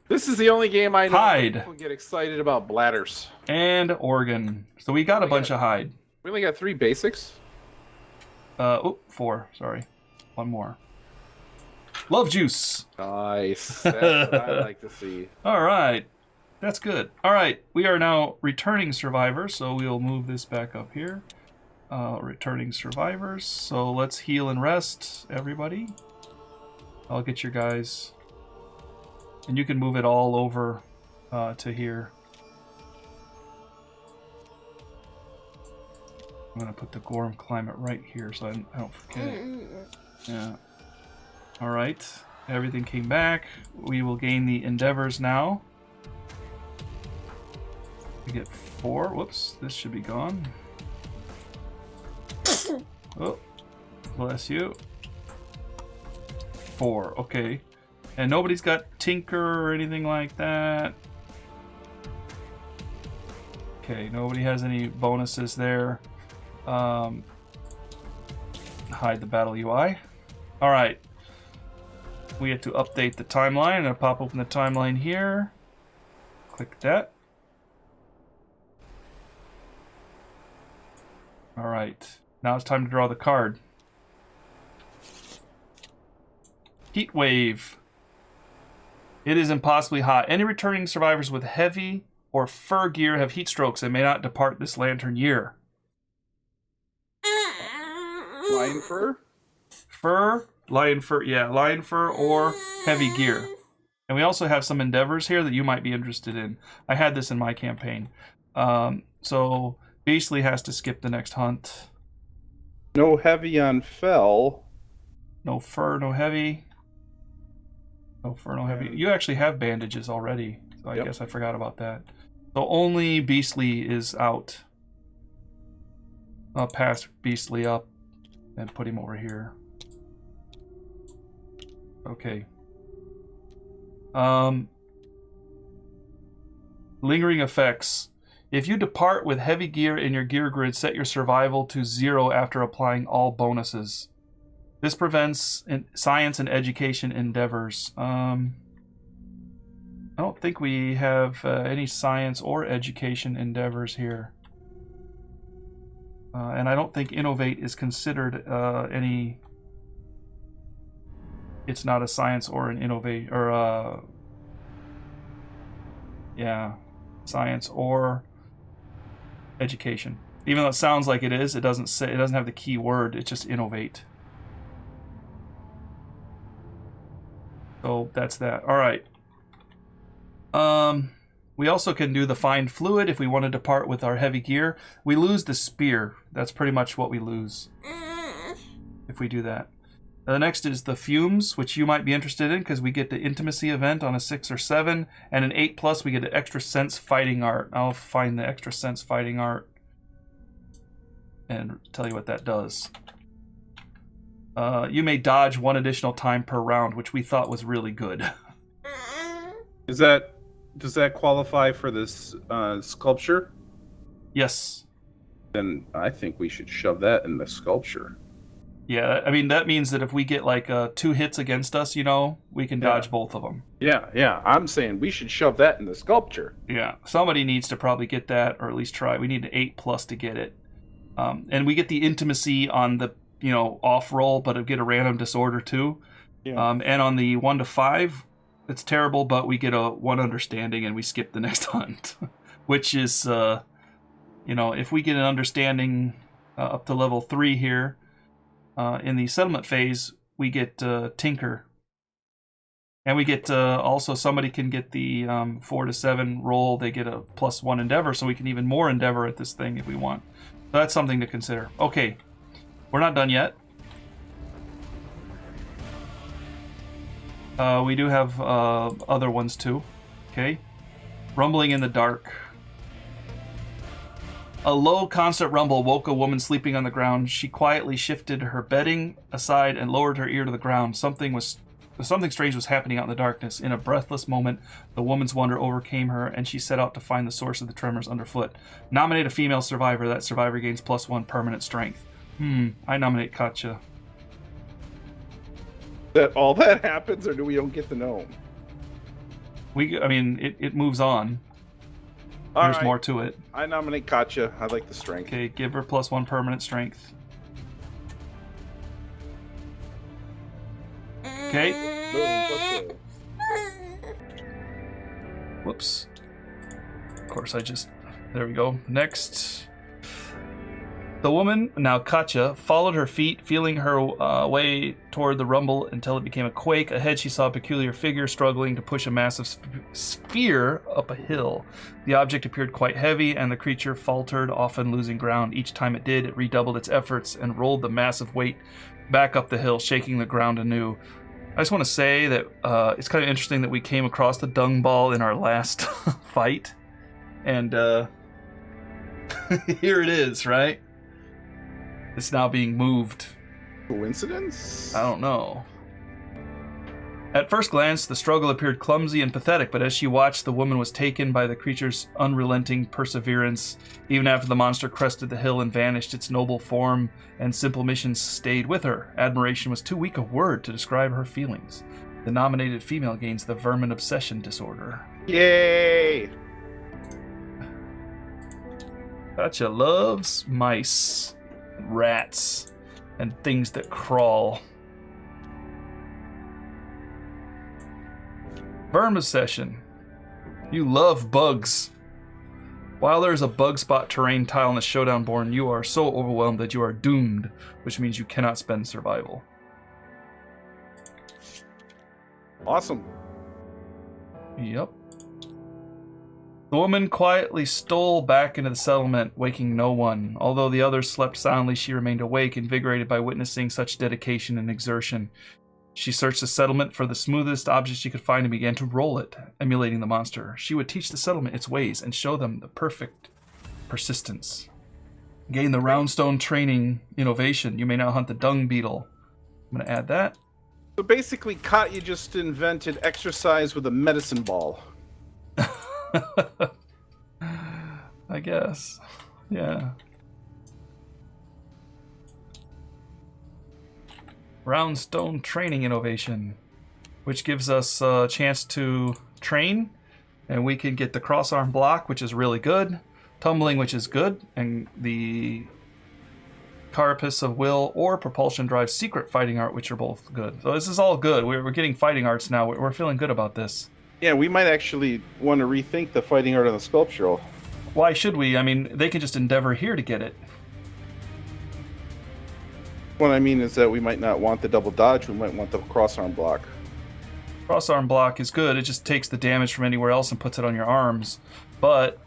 This is the only game I know Hide. people get excited about bladders. And organ. So we got a bunch of hide. We only got 3 basics. 4. Sorry. 1 more. Love juice. Nice. That's what I like to see. All right. That's good. All right. We are now returning survivors, so we'll move this back up here. Returning survivors. So let's heal and rest, everybody. I'll get your guys. And you can move it all over to here. I'm going to put the Gorm climate right here so I don't forget it. Yeah. All right. Everything came back. We will gain the endeavors now. We get 4. Whoops. This should be gone. Oh. Bless you. 4. Okay. And nobody's got Tinker or anything like that. Okay. Nobody has any bonuses there. Hide the battle UI. All right. We have to update the timeline. I'm going to pop open the timeline here. Click that. All right. Now it's time to draw the card. Heat wave. It is impossibly hot. Any returning survivors with heavy or fur gear have heat strokes and may not depart this lantern year. Lion fur? Lion fur or heavy gear. And we also have some endeavors here that you might be interested in. I had this in my campaign. So Beastly has to skip the next hunt. No heavy on fell. No fur, no heavy. No fur, no heavy. You actually have bandages already, so I guess I forgot about that. So only Beastly is out. I'll pass Beastly up and put him over here. Okay. Lingering effects. If you depart with heavy gear in your gear grid, set your survival to 0 after applying all bonuses. This prevents science and education endeavors. I don't think we have any science or education endeavors here. And I don't think innovate is considered any... It's not a science or an innovate... Or, yeah, science or education. Even though it sounds like it is, it doesn't say, it doesn't have the key word, it's just innovate. So that's that. All right. We also can do the find fluid if we want to depart with our heavy gear. We lose the spear. That's pretty much what we lose if we do that. Now, the next is the fumes, which you might be interested in because we get the intimacy event on a 6 or 7, and an 8+ we get an extra sense fighting art. I'll find the extra sense fighting art and tell you what that does. You may dodge 1 additional time per round, which we thought was really good. Does that qualify for this sculpture? Yes. Then I think we should shove that in the sculpture. Yeah, I mean, that means that if we get like 2 hits against us, you know, we can dodge both of them. Yeah. I'm saying we should shove that in the sculpture. Yeah, somebody needs to probably get that, or at least try. We need an 8+ to get it. And we get the intimacy on the, you know, off roll, but get a random disorder too. Yeah. And on the 1 to 5, it's terrible, but we get a 1 understanding and we skip the next hunt, which is, you know, if we get an understanding up to level 3 here, in the settlement phase, we get Tinker. And we get also somebody can get the 4 to 7 roll. They get a +1 endeavor, so we can even more endeavor at this thing if we want. So that's something to consider. Okay, we're not done yet. We do have other ones too. Okay, rumbling in the dark. A low, constant rumble woke a woman sleeping on the ground. She quietly shifted her bedding aside and lowered her ear to the ground. Something strange was happening out in the darkness. In a breathless moment, the woman's wonder overcame her, and she set out to find the source of the tremors underfoot. Nominate a female survivor. That survivor gains +1 permanent strength. I nominate Katja. That all that happens, or do we don't get the gnome? I mean, it moves on. There's more to it. I nominate Katja. I like the strength. Okay, give her +1 permanent strength. Okay. Whoops. Of course, there we go. Next. The woman, now Katja, followed her feet, feeling her way toward the rumble until it became a quake. Ahead, she saw a peculiar figure struggling to push a massive sphere up a hill. The object appeared quite heavy, and the creature faltered, often losing ground. Each time it did, it redoubled its efforts and rolled the massive weight back up the hill, shaking the ground anew. I just want to say that it's kind of interesting that we came across the dung ball in our last fight, and here it is, right? It's now being moved. Coincidence? I don't know. At first glance, the struggle appeared clumsy and pathetic, but as she watched, the woman was taken by the creature's unrelenting perseverance. Even after the monster crested the hill and vanished, its noble form and simple missions stayed with her. Admiration was too weak a word to describe her feelings. The nominated female gains the vermin obsession disorder. Yay! Katja loves mice, rats, and things that crawl. Vermin obsession. You love bugs. While there is a bug spot terrain tile in the Showdown board, you are so overwhelmed that you are doomed, which means you cannot spend survival. Awesome. Yep. The woman quietly stole back into the settlement, waking no one. Although the others slept soundly, she remained awake, invigorated by witnessing such dedication and exertion. She searched the settlement for the smoothest object she could find and began to roll it, emulating the monster. She would teach the settlement its ways and show them the perfect persistence. Gain the roundstone training innovation. You may now hunt the dung beetle. I'm going to add that. So basically, Katya just invented exercise with a medicine ball. I guess. Yeah. Roundstone training innovation, which gives us a chance to train, and we can get the cross-arm block, which is really good, tumbling, which is good, and the carapace of will or propulsion drive secret fighting art, which are both good. So this is all good. We're getting fighting arts now. We're feeling good about this. Yeah, we might actually want to rethink the fighting art on the sculptural. Why should we? I mean, they can just endeavor here to get it. What I mean is that we might not want the double dodge, we might want the cross-arm block. Cross-arm block is good. It just takes the damage from anywhere else and puts it on your arms. But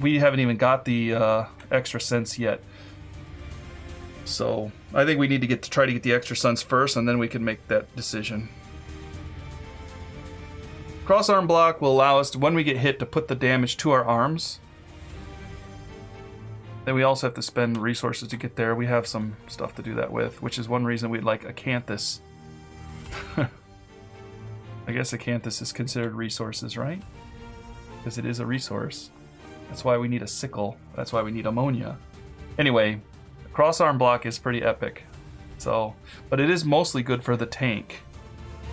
we haven't even got the extra sense yet. So I think we need to try to get the extra sense first, and then we can make that decision. Cross-arm block will allow us, when we get hit, to put the damage to our arms. Then we also have to spend resources to get there. We have some stuff to do that with, which is one reason we'd like Acanthus. I guess Acanthus is considered resources, right? Because it is a resource. That's why we need a sickle. That's why we need ammonia. Anyway, cross-arm block is pretty epic. So, but it is mostly good for the tank.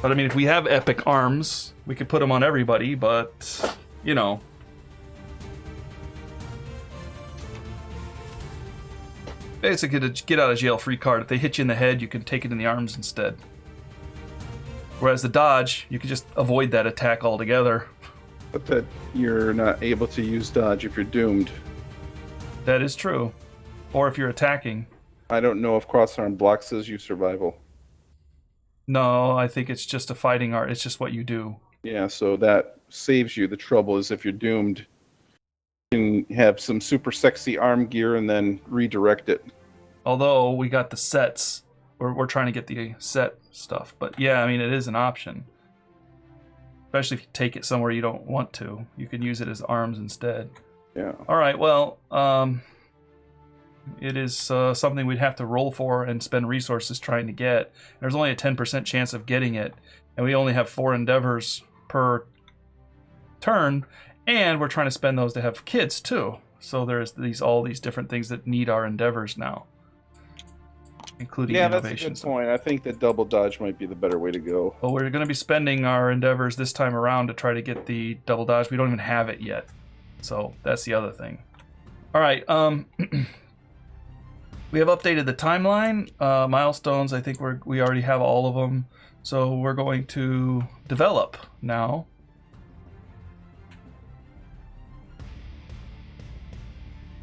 But I mean, if we have epic arms, we could put them on everybody, but, you know. Basically, a get out of jail free card. If they hit you in the head, you can take it in the arms instead. Whereas the dodge, you can just avoid that attack altogether. But that you're not able to use dodge if you're doomed. That is true. Or if you're attacking. I don't know if cross-arm block says you survival. No, I think it's just a fighting art. It's just what you do. Yeah, so that saves you. The trouble is if you're doomed, you can have some super sexy arm gear and then redirect it. Although we got the sets. We're trying to get the set stuff. But yeah, I mean, it is an option. Especially if you take it somewhere you don't want to. You can use it as arms instead. Yeah. All right, well, it is something we'd have to roll for and spend resources trying to get. There's only a 10% chance of getting it. And we only have 4 endeavors per turn. And we're trying to spend those to have kids, too. So there's all these different things that need our endeavors now. Including innovation. That's a good point. I think that double dodge might be the better way to go. Well, we're going to be spending our endeavors this time around to try to get the double dodge. We don't even have it yet. So that's the other thing. All right. We have updated the timeline. Milestones, I think we already have all of them. So we're going to develop now.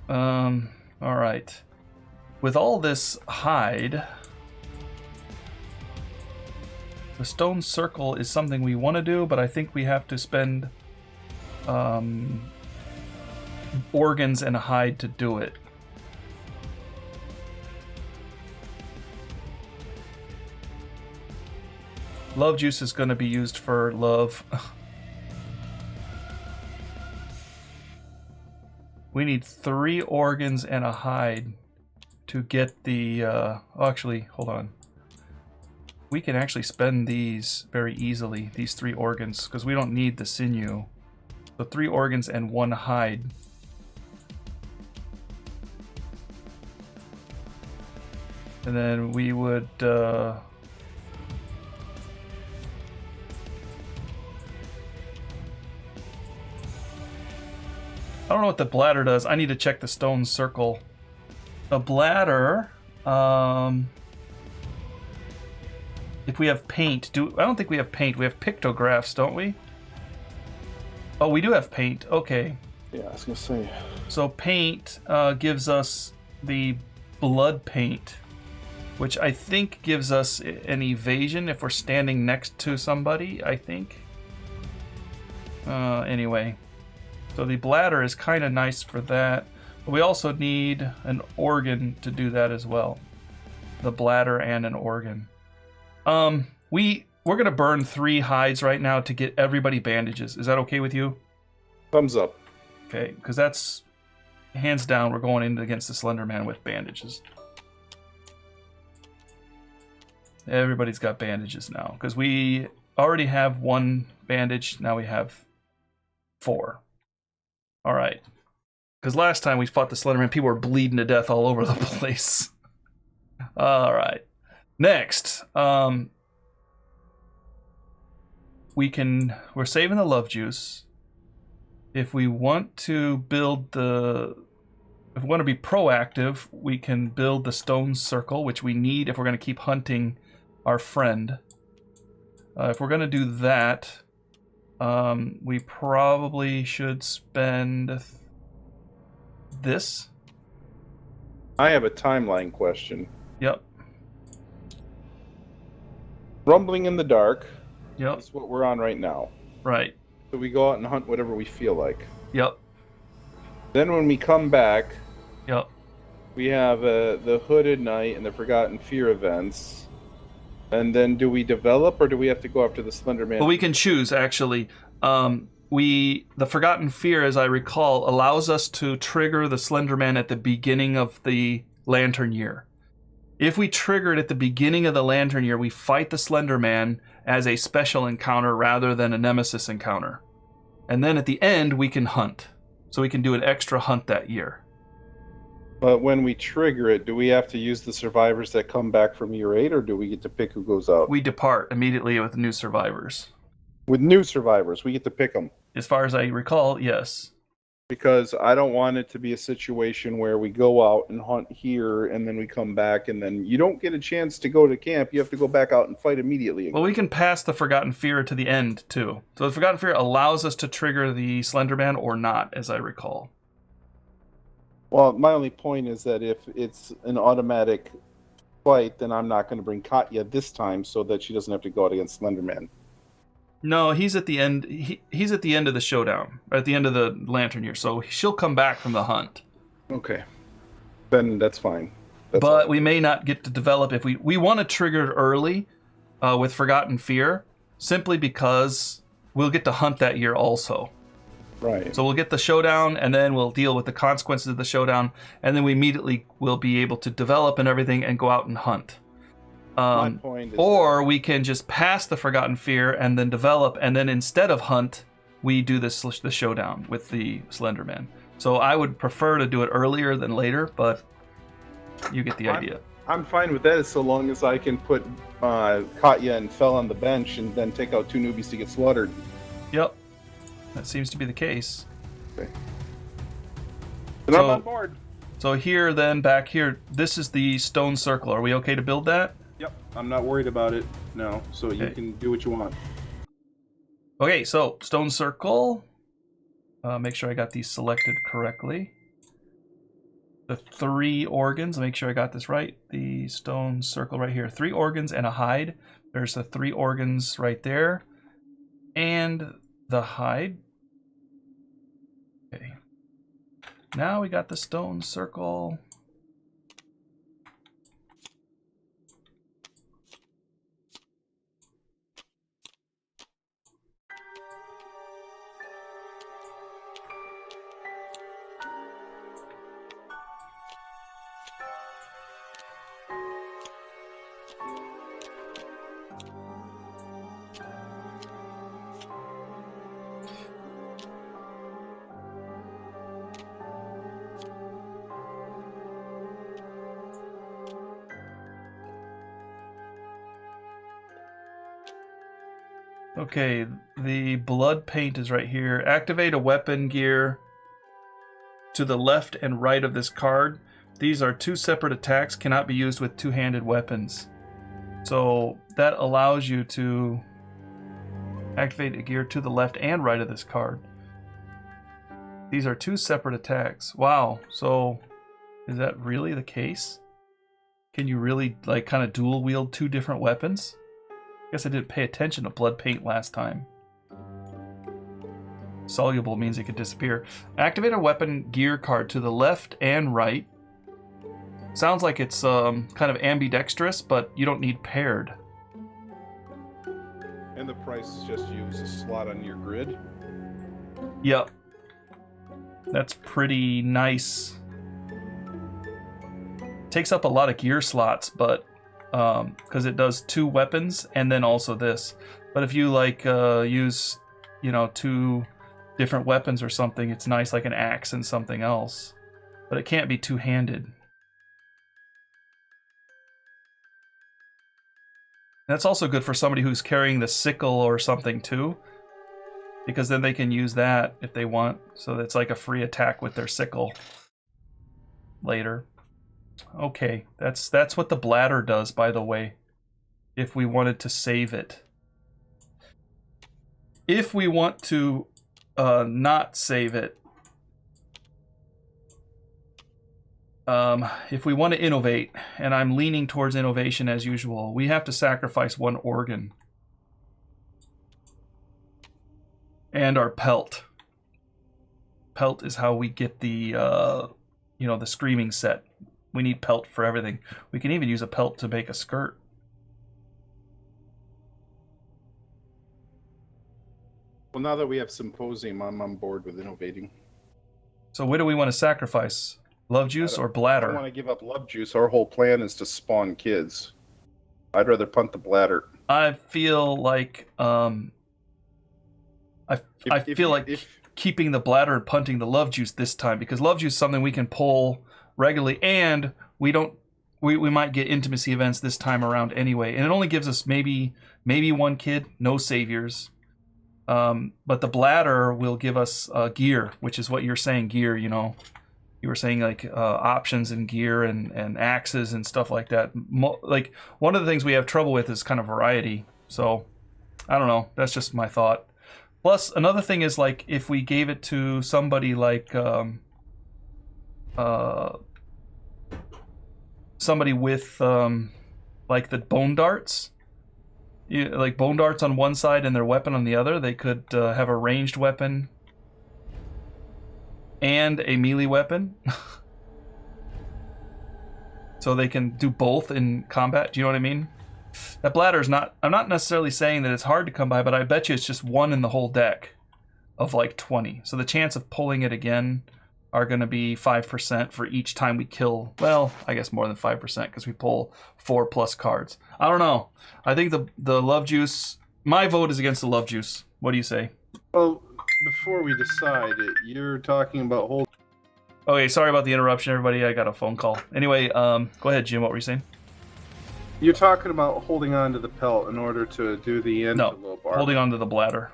All right. With all this hide, the stone circle is something we want to do, but I think we have to spend organs and a hide to do it. Love juice is going to be used for love. We need 3 organs and a hide to get the... actually, hold on. We can actually spend these very easily, these 3 organs, because we don't need the sinew. So 3 organs and 1 hide. And then we would... I don't know what the bladder does. I need to check the stone circle. The bladder, if we have paint, I don't think we have paint. We have pictographs, don't we? Oh, we do have paint. Okay. Yeah, I was gonna say. So paint gives us the blood paint, which I think gives us an evasion if we're standing next to somebody, I think. Anyway. So the bladder is kind of nice for that. But we also need an organ to do that as well. The bladder and an organ. We're going to burn 3 hides right now to get everybody bandages. Is that okay with you? Thumbs up. Okay, because that's hands down, we're going in against the Slender Man with bandages. Everybody's got bandages now. Because we already have 1 bandage, now we have 4. All right. Because last time we fought the Slenderman, people were bleeding to death all over the place. All right. Next, we're saving the love juice. If we want to be proactive, we can build the stone circle, which we need if we're going to keep hunting our friend. If we're going to do that, we probably should spend this. I have a timeline question. Yep. Rumbling in the dark. Yep. Is what we're on right now. Right. So we go out and hunt whatever we feel like. Yep. Then when we come back, Yep. we have the Hooded Night and the Forgotten Fear events. And then do we develop or do we have to go after the Slender Man? Well, we can choose, actually. The Forgotten Fear, as I recall, allows us to trigger the Slender Man at the beginning of the Lantern Year. If we trigger it at the beginning of the Lantern Year, we fight the Slender Man as a special encounter rather than a nemesis encounter. And then at the end, we can hunt. So we can do an extra hunt that year. But when we trigger it, do we have to use the survivors that come back from year 8, or do we get to pick who goes out? We depart immediately with new survivors. With new survivors, we get to pick them. As far as I recall, yes. Because I don't want it to be a situation where we go out and hunt here and then we come back and then you don't get a chance to go to camp. You have to go back out and fight immediately again. Well, we can pass the Forgotten Fear to the end, too. So the Forgotten Fear allows us to trigger the Slender Man or not, as I recall. Well, my only point is that if it's an automatic fight, then I'm not going to bring Katya this time so that she doesn't have to go out against Slenderman. No, he's at the end. He's at the end of the showdown, or at the end of the Lantern Year, so she'll come back from the hunt. Okay, then that's fine. But we may not get to develop if we want to trigger it early with Forgotten Fear, simply because we'll get to hunt that year also. Right. So we'll get the showdown, and then we'll deal with the consequences of the showdown, and then we immediately will be able to develop and everything and go out and hunt. My point is or we can just pass the Forgotten Fear and then develop, and then instead of hunt, we do the showdown with the Slenderman. So I would prefer to do it earlier than later, but you get the idea. I'm fine with that, so long as I can put Katya and Fel on the bench and then take out 2 newbies to get slaughtered. Yep. That seems to be the case. Okay. Then I'm on board. So here, then, back here, this is the stone circle. Are we okay to build that? Yep, I'm not worried about it. No, so you can do what you want. Okay, so stone circle. Make sure I got these selected correctly. The 3 organs. Make sure I got this right. The stone circle right here. 3 organs and a hide. There's the 3 organs right there. And the hide. Okay. Now we got the stone circle. Okay, the blood paint is right here. Activate a weapon gear to the left and right of this card. These are 2 separate attacks, cannot be used with 2-handed weapons. So that allows you to activate a gear to the left and right of this card. These are 2 separate attacks. Wow, so is that really the case? Can you really like kind of dual wield 2 different weapons? I guess I didn't pay attention to blood paint last time. Soluble means it could disappear. Activate a weapon gear card to the left and right. Sounds like it's kind of ambidextrous, but you don't need paired. And the price is just use a slot on your grid? Yep. That's pretty nice. Takes up a lot of gear slots, but because it does 2 weapons and then also this. But if you like use, 2 different weapons or something, it's nice, like an axe and something else. But it can't be two-handed. That's also good for somebody who's carrying the sickle or something too, because then they can use that if they want. So it's like a free attack with their sickle later. Okay, that's what the bladder does, by the way, if we wanted to save it. If we want to not save it, if we want to innovate, and I'm leaning towards innovation as usual, we have to sacrifice one organ. And our pelt. Pelt is how we get the, the screaming set. We need pelt for everything. We can even use a pelt to make a skirt. Well, now that we have Symposium, I'm on board with innovating. So what do we want to sacrifice? Love juice or I bladder? don't want to give up love juice. Our whole plan is to spawn kids. I'd rather punt the bladder. I feel like keeping the bladder and punting the love juice this time, because love juice is something we can pull regularly, and we might get intimacy events this time around anyway, and it only gives us maybe one kid, no saviors. But the bladder will give us gear, which is what you're saying, gear, you were saying like options and gear and axes and stuff like that. Like one of the things we have trouble with is kind of variety. So I don't know. That's just my thought. Plus another thing is like if we gave it to somebody like somebody with like the bone darts. Like bone darts on one side and their weapon on the other, they could have a ranged weapon and a melee weapon. So they can do both in combat. Do you know what I mean? That bladder's not... I'm not necessarily saying that it's hard to come by, but I bet you it's just one in the whole deck of like 20. So the chance of pulling it again are going to be 5% for each time we kill. Well, I guess more than 5% because we pull 4+ cards. I don't know. I think the love juice... My vote is against the love juice. What do you say? Well, before we decide, you're talking about hold. Okay, sorry about the interruption, everybody. I got a phone call. Anyway, go ahead, Jim. What were you saying? You're talking about holding on to the pelt in order to do the antelope armor. Holding on to the bladder.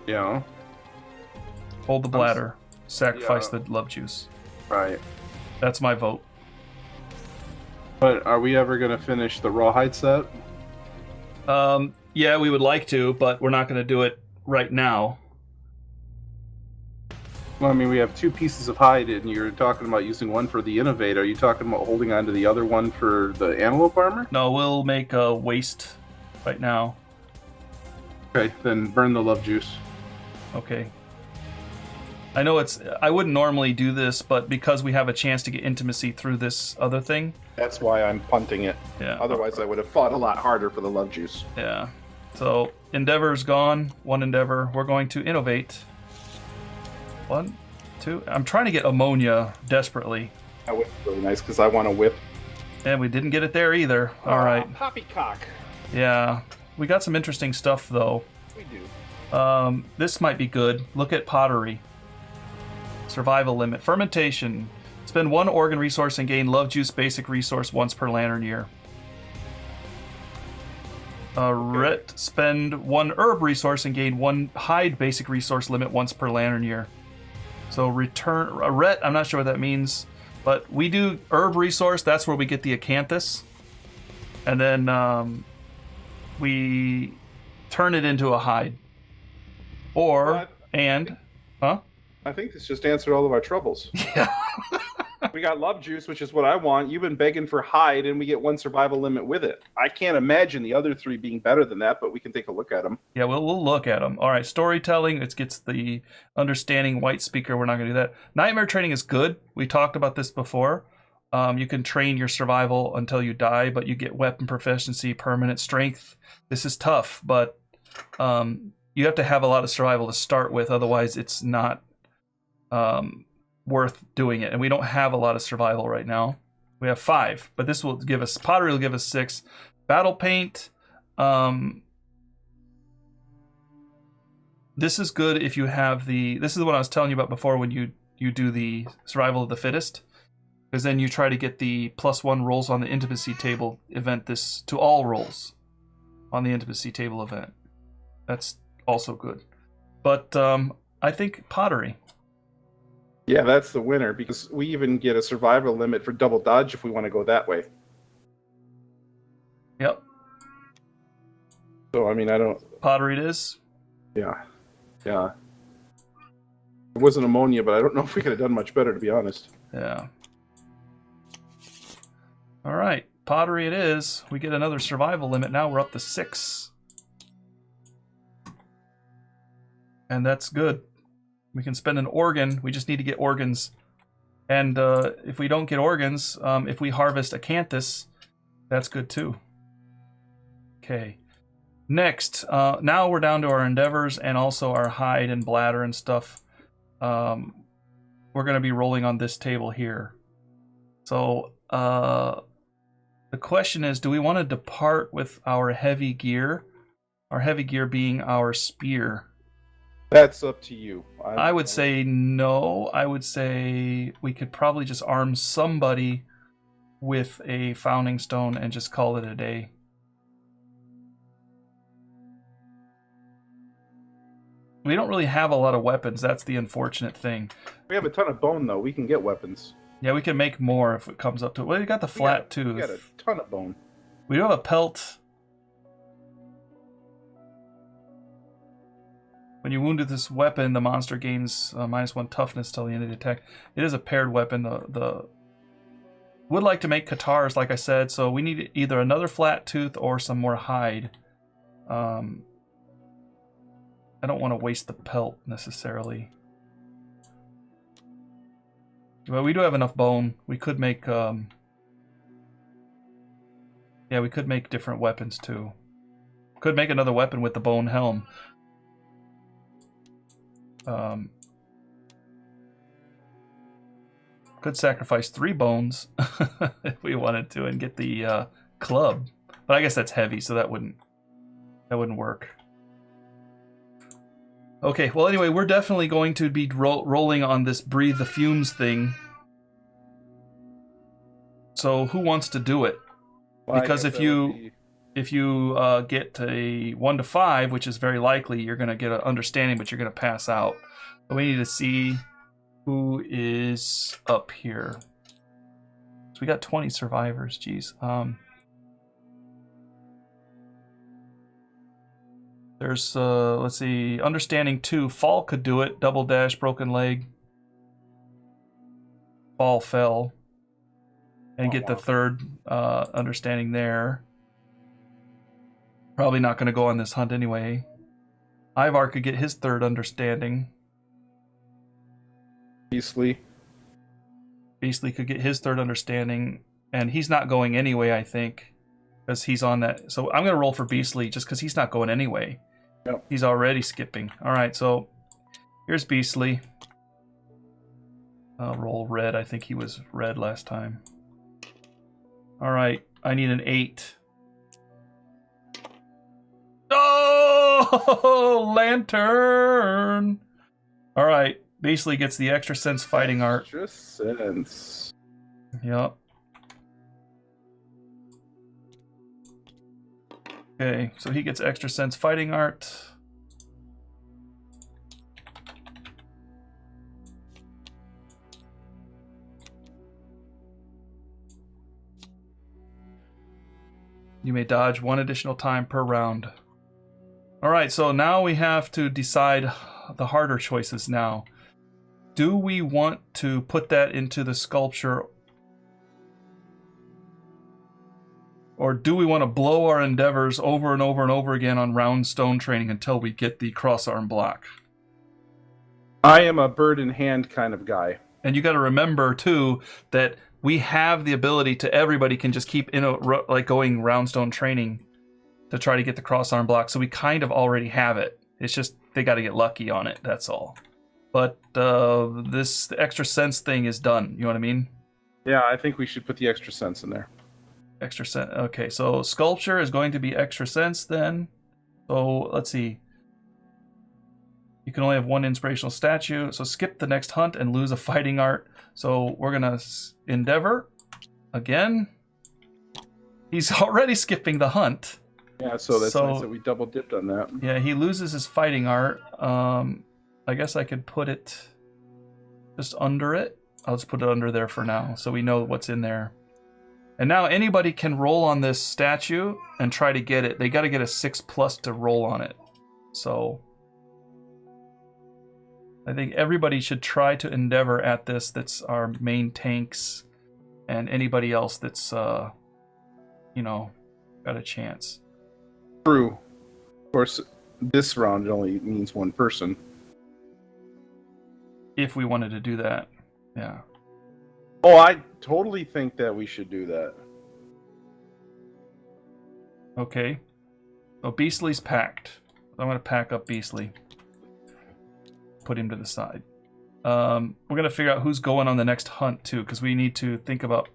Yeah. Hold the bladder. Sacrifice the love juice. Right. That's my vote. But are we ever going to finish the rawhide set? Yeah, we would like to, but we're not going to do it right now. Well, I mean, we have 2 pieces of hide, and you're talking about using one for the innovate. Are you talking about holding on to the other one for the antelope armor? No, we'll make a waste right now. Okay, then burn the love juice. Okay. I know I wouldn't normally do this, but because we have a chance to get intimacy through this other thing. That's why I'm punting it. Yeah. Otherwise, I would have fought a lot harder for the love juice. Yeah. So, Endeavor's gone. 1 Endeavor. We're going to innovate. 1, 2. I'm trying to get ammonia desperately. That would be really nice because I want to whip. And we didn't get it there either. All right. Poppycock. Yeah. We got some interesting stuff, though. We do. This might be good. Look at pottery. Survival limit. Fermentation. Spend 1 organ resource and gain love juice basic resource once per lantern year. Ret. Spend 1 herb resource and gain 1 hide basic resource limit once per lantern year. So return... Ret, I'm not sure what that means. But we do herb resource. That's where we get the acanthus. And then we turn it into a hide. Or... Huh? I think this just answered all of our troubles. Yeah. We got love juice, which is what I want. You've been begging for hide, and we get 1 survival limit with it. I can't imagine the other 3 being better than that, but we can take a look at them. Yeah, we'll look at them. All right, storytelling. It gets the understanding white speaker. We're not going to do that. Nightmare training is good. We talked about this before. You can train your survival until you die, but you get weapon proficiency, permanent strength. This is tough, but you have to have a lot of survival to start with. Otherwise, it's not... worth doing it, and we don't have a lot of survival right now. We have 5, but this will give us pottery will give us 6. Battle paint, this is good if you have this is what I was telling you about before when you do the survival of the fittest, because then you try to get the +1 rolls on the intimacy table event this to all rolls on the intimacy table event. That's also good. But I think pottery. Yeah, that's the winner, because we even get a survival limit for double dodge if we want to go that way. Yep. So, I mean, I don't... Pottery it is. Yeah. Yeah. It wasn't ammonia, but I don't know if we could have done much better, to be honest. Yeah. All right. Pottery it is. We get another survival limit now. We're up to 6. And that's good. We can spend an organ. We just need to get organs. And if we don't get organs, if we harvest acanthus, that's good too. Okay. Next, now we're down to our endeavors and also our hide and bladder and stuff. We're going to be rolling on this table here. So the question is, do we want to depart with our heavy gear? Our heavy gear being our spear. That's up to you. I would say no. I would say we could probably just arm somebody with a founding stone and just call it a day. We don't really have a lot of weapons. That's the unfortunate thing. We have a ton of bone, though. We can get weapons. Yeah, we can make more if it comes up to it. Well, we got the flat tooth. We got a ton of bone. We do have a pelt. When you wound with this weapon, the monster gains -1 toughness till the end of the attack. It is a paired weapon. Would like to make katars, like I said, so we need either another flat tooth or some more hide. I don't want to waste the pelt necessarily. But we do have enough bone. We could make we could make different weapons too. Could make another weapon with the bone helm. Could sacrifice 3 bones if we wanted to and get the club. But I guess that's heavy, so that wouldn't work. Okay, well anyway, we're definitely going to be rolling on this breathe the fumes thing. So who wants to do it? Well, because if you get a 1 to 5, which is very likely, you're going to get an understanding, but you're going to pass out. So we need to see who is up here. So we got 20 survivors. Geez. There's let's see, understanding 2. Fall could do it. Double dash, broken leg. Fall fell, and get the 3rd understanding there. Probably not going to go on this hunt anyway. Ivar could get his 3rd understanding. Beastly could get his 3rd understanding, and he's not going anyway, I think, because he's on that. So I'm going to roll for Beastly just because he's not going anyway. Yep. He's already skipping. All right, so here's Beastly. I'll roll red. I think he was red last time. All right, I need an 8. Oh, lantern! All right, Beastly gets the extra sense fighting art. Extra sense. Yep. Okay, so he gets extra sense fighting art. You may dodge 1 additional time per round. All right, so now we have to decide the harder choices now. Do we want to put that into the sculpture, or do we want to blow our endeavors over and over and over again on round stone training until we get the cross-arm block? I am a bird in hand kind of guy. And you got to remember, too, that we have the ability to, everybody can just keep going round stone training to try to get the cross-arm block. So we kind of already have it. It's just they got to get lucky on it, that's all. But the extra sense thing is done. You know what I mean? Yeah, I think we should put the extra sense in there. Extra sense. Okay, so sculpture is going to be extra sense then. So let's see. You can only have one inspirational statue. So skip the next hunt and lose a fighting art. So we're going to endeavor again. He's already skipping the hunt. Yeah, so that's nice that we double dipped on that. Yeah, he loses his fighting art. I guess I could put it just under it. I'll just put it under there for now so we know what's in there. And now anybody can roll on this statue and try to get it. They got to get a 6+ to roll on it. So I think everybody should try to endeavor at this. That's our main tanks, and anybody else that's, got a chance. True. Of course, this round only means one person. If we wanted to do that, yeah. Oh, I totally think that we should do that. Okay. So Beastly's packed. I'm going to pack up Beastly. Put him to the side. We're going to figure out who's going on the next hunt, too, because we need to think about...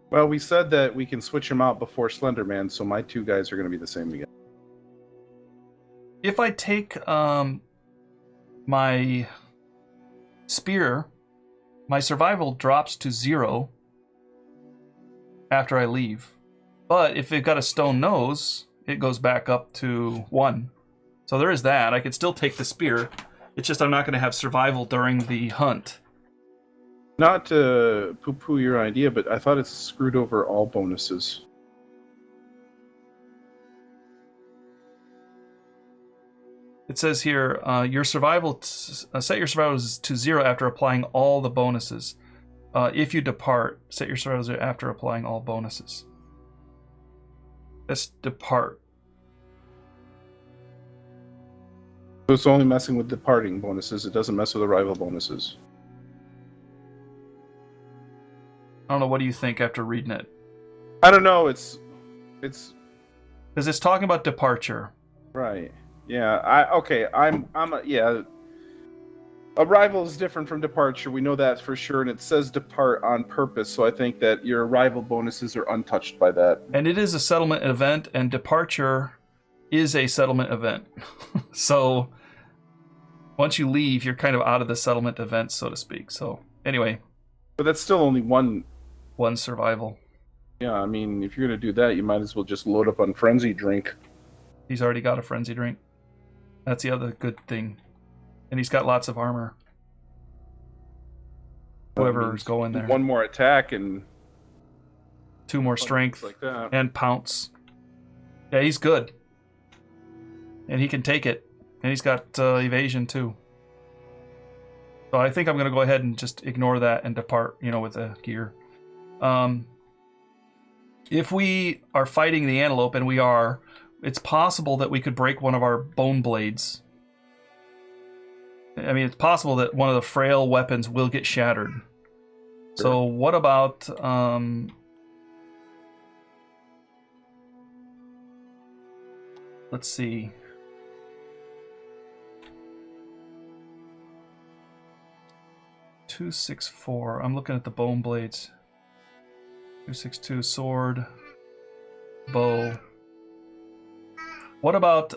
Well, we said that we can switch them out before Slenderman, so my 2 guys are going to be the same again. If I take my spear, my survival drops to 0 after I leave. But if it got a stone nose, it goes back up to 1. So there is that. I could still take the spear. It's just I'm not going to have survival during the hunt. Not to poo-poo your idea, but I thought it screwed over all bonuses. It says here, your survival set your survival to 0 after applying all the bonuses. If you depart, set your survival after applying all bonuses. Let's depart. So it's only messing with departing bonuses. It doesn't mess with arrival bonuses. I don't know. What do you think after reading it? I don't know. It's because it's talking about departure. Right. Yeah. Yeah. Arrival is different from departure. We know that for sure, and it says depart on purpose. So I think that your arrival bonuses are untouched by that. And it is a settlement event, and departure is a settlement event. So once you leave, you're kind of out of the settlement event, so to speak. So anyway, but that's still only one survival. Yeah, I mean, if you're going to do that, you might as well just load up on Frenzy Drink. He's already got a Frenzy Drink. That's the other good thing. And he's got lots of armor. Whoever's going there. 1 more attack and 2 more strength like that. And pounce. Yeah, he's good. And he can take it. And he's got evasion too. So I think I'm going to go ahead and just ignore that and depart, with the gear. If we are fighting the antelope, and we are, it's possible that we could break one of our bone blades. I mean, it's possible that one of the frail weapons will get shattered. Sure. So what about... let's see. $264. I'm looking at the bone blades. 262 sword, bow. What about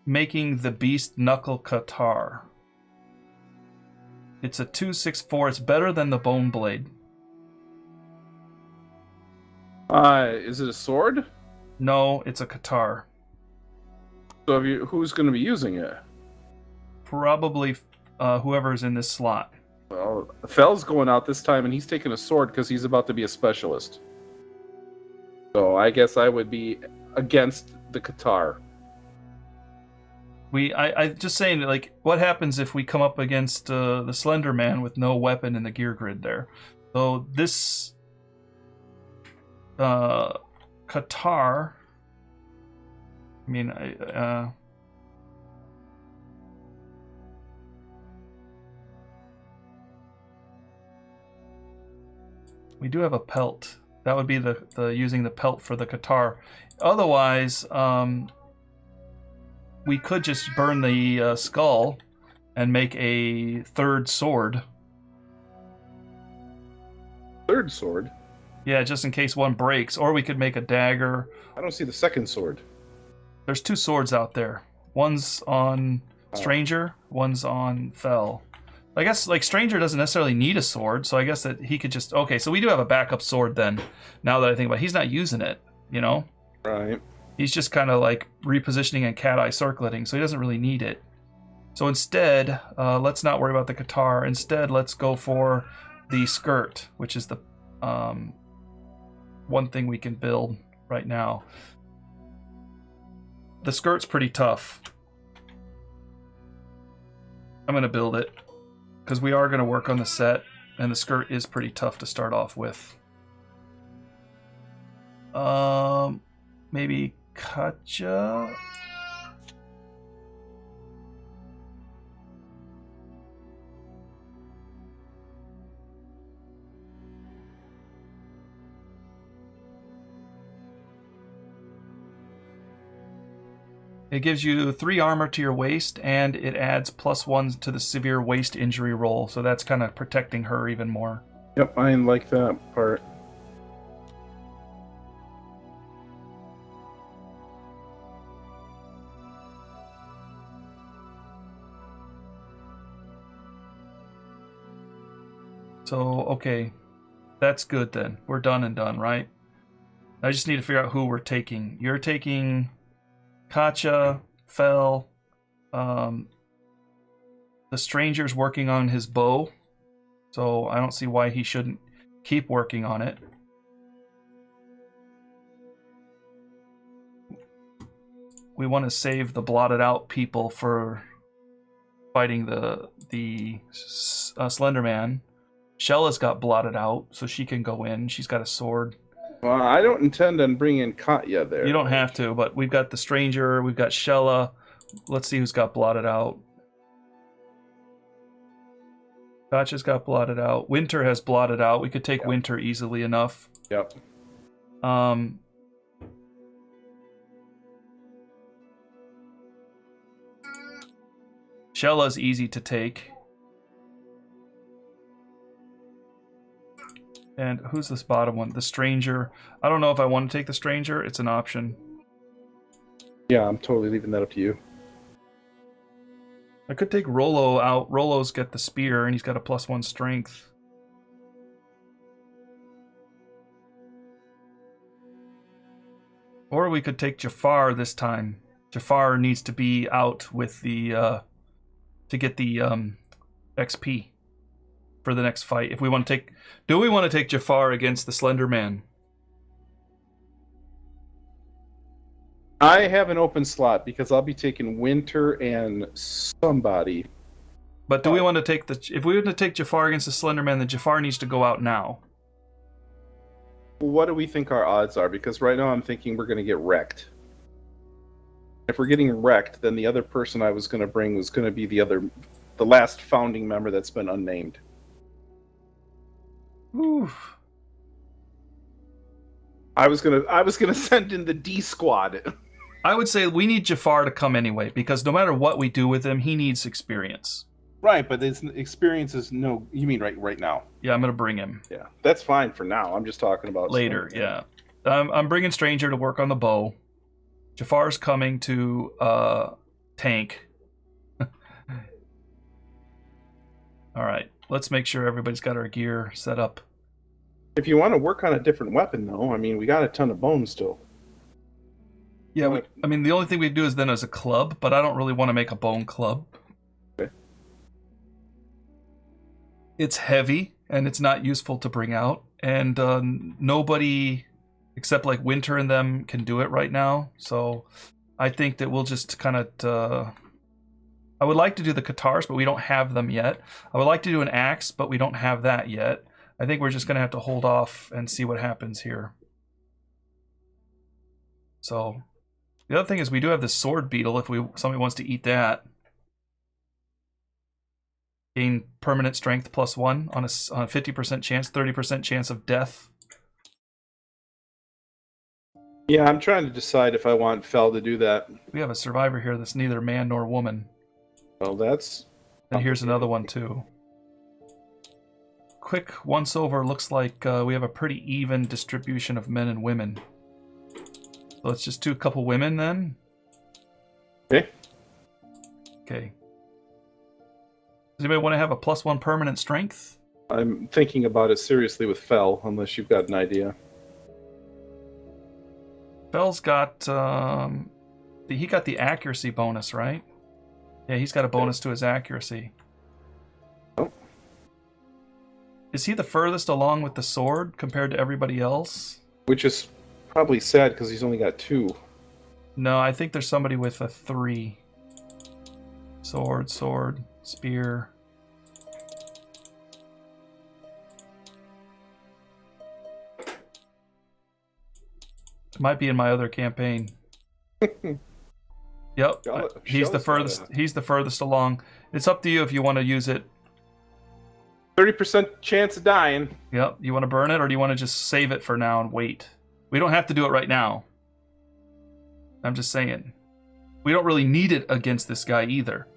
making the beast knuckle katar? It's a 264. It's better than the bone blade. Is it a sword? No, it's a katar. So who's going to be using it? Probably whoever's in this slot. Well, Fell's going out this time, and he's taking a sword because he's about to be a specialist. So I guess I would be against the Qatar. I just saying, like, what happens if we come up against the Slender Man with no weapon in the gear grid there? So this Qatar, I mean, we do have a pelt. That would be the using the pelt for the Qatar. Otherwise, we could just burn the skull and make a third sword. Third sword? Yeah, just in case one breaks. Or we could make a dagger. I don't see the second sword. There's 2 swords out there. One's on Stranger, one's on Fell. I guess, like, Stranger doesn't necessarily need a sword, so I guess that he could just... Okay, so we do have a backup sword then, now that I think about it. He's not using it, you know? Right. He's just kind of, like, repositioning and cat-eye circleting, so he doesn't really need it. So instead, let's not worry about the Qatar. Instead, let's go for the skirt, which is the one thing we can build right now. The skirt's pretty tough. I'm going to build it, because we are going to work on the set, and the skirt is pretty tough to start off with. Maybe Katja? It gives you 3 armor to your waist, and it adds +1 to the severe waist injury roll, so that's kind of protecting her even more. Yep, I like that part. So, okay, that's good then. We're done and done, right? I just need to figure out who we're taking. You're taking... Katja, Fell, the Stranger's working on his bow, so I don't see why he shouldn't keep working on it. We want to save the blotted out people for fighting the Slender Man. Shella's got blotted out, so she can go in. She's got a sword. Well, I don't intend on bringing Katya there. You don't have to, but we've got the Stranger, we've got Shella. Let's see who's got blotted out. Katja's got blotted out. Winter has blotted out. We could take Winter easily enough. Yep. Shella's easy to take. And who's this bottom one? The Stranger. I don't know if I want to take the Stranger. It's an option. Yeah, I'm totally leaving that up to you. I could take Rollo out. Rollo's got the spear, and he's got a +1 strength. Or we could take Jafar this time. Jafar needs to be out with the... to get the XP. For the next fight. If we want to take... Do we want to take Jafar against the Slender Man? I have an open slot because I'll be taking Winter and somebody. But do we want to take the... If we want to take Jafar against the Slender Man, then Jafar needs to go out now. What do we think our odds are? Because right now I'm thinking we're going to get wrecked. If we're getting wrecked, then the other person I was going to bring was going to be the last founding member that's been unnamed. Oof. I was gonna send in the D squad. I would say we need Jafar to come anyway, because no matter what we do with him, he needs experience. Right, but his experience is no. You mean right now? Yeah, I'm gonna bring him. Yeah, that's fine for now. I'm just talking about later. Yeah, I'm bringing Stranger to work on the bow. Jafar's coming to tank. All right. Let's make sure everybody's got our gear set up. If you want to work on a different weapon, though, I mean, we got a ton of bones still. Yeah, I mean, the only thing we do is then as a club, but I don't really want to make a bone club. Okay. It's heavy, and it's not useful to bring out, and nobody except like Winter and them can do it right now, so I think that we'll just kind of... I would like to do the Qatars, but we don't have them yet. I would like to do an axe, but we don't have that yet. I think we're just going to have to hold off and see what happens here. So, the other thing is we do have the sword beetle if somebody wants to eat that. Gain permanent strength +1 on a 50% chance, 30% chance of death. Yeah, I'm trying to decide if I want Fel to do that. We have a survivor here that's neither man nor woman. Well, that's... And here's another one, too. quick once over, looks like we have a pretty even distribution of men and women. So let's just do a couple women then. Okay. Okay. Does anybody want to have a +1 permanent strength? I'm thinking about it seriously with Fel, unless you've got an idea. Bell's got he got the accuracy bonus, right? Yeah, he's got a bonus to his accuracy. Oh. Is he the furthest along with the sword compared to everybody else? Which is probably sad because he's only got 2. No, I think there's somebody with a 3. Sword, spear. It might be in my other campaign. Yep, he's the furthest. He's the furthest along. It's up to you if you want to use it. 30% chance of dying. Yep, you want to burn it or do you want to just save it for now and wait? We don't have to do it right now. I'm just saying. We don't really need it against this guy either.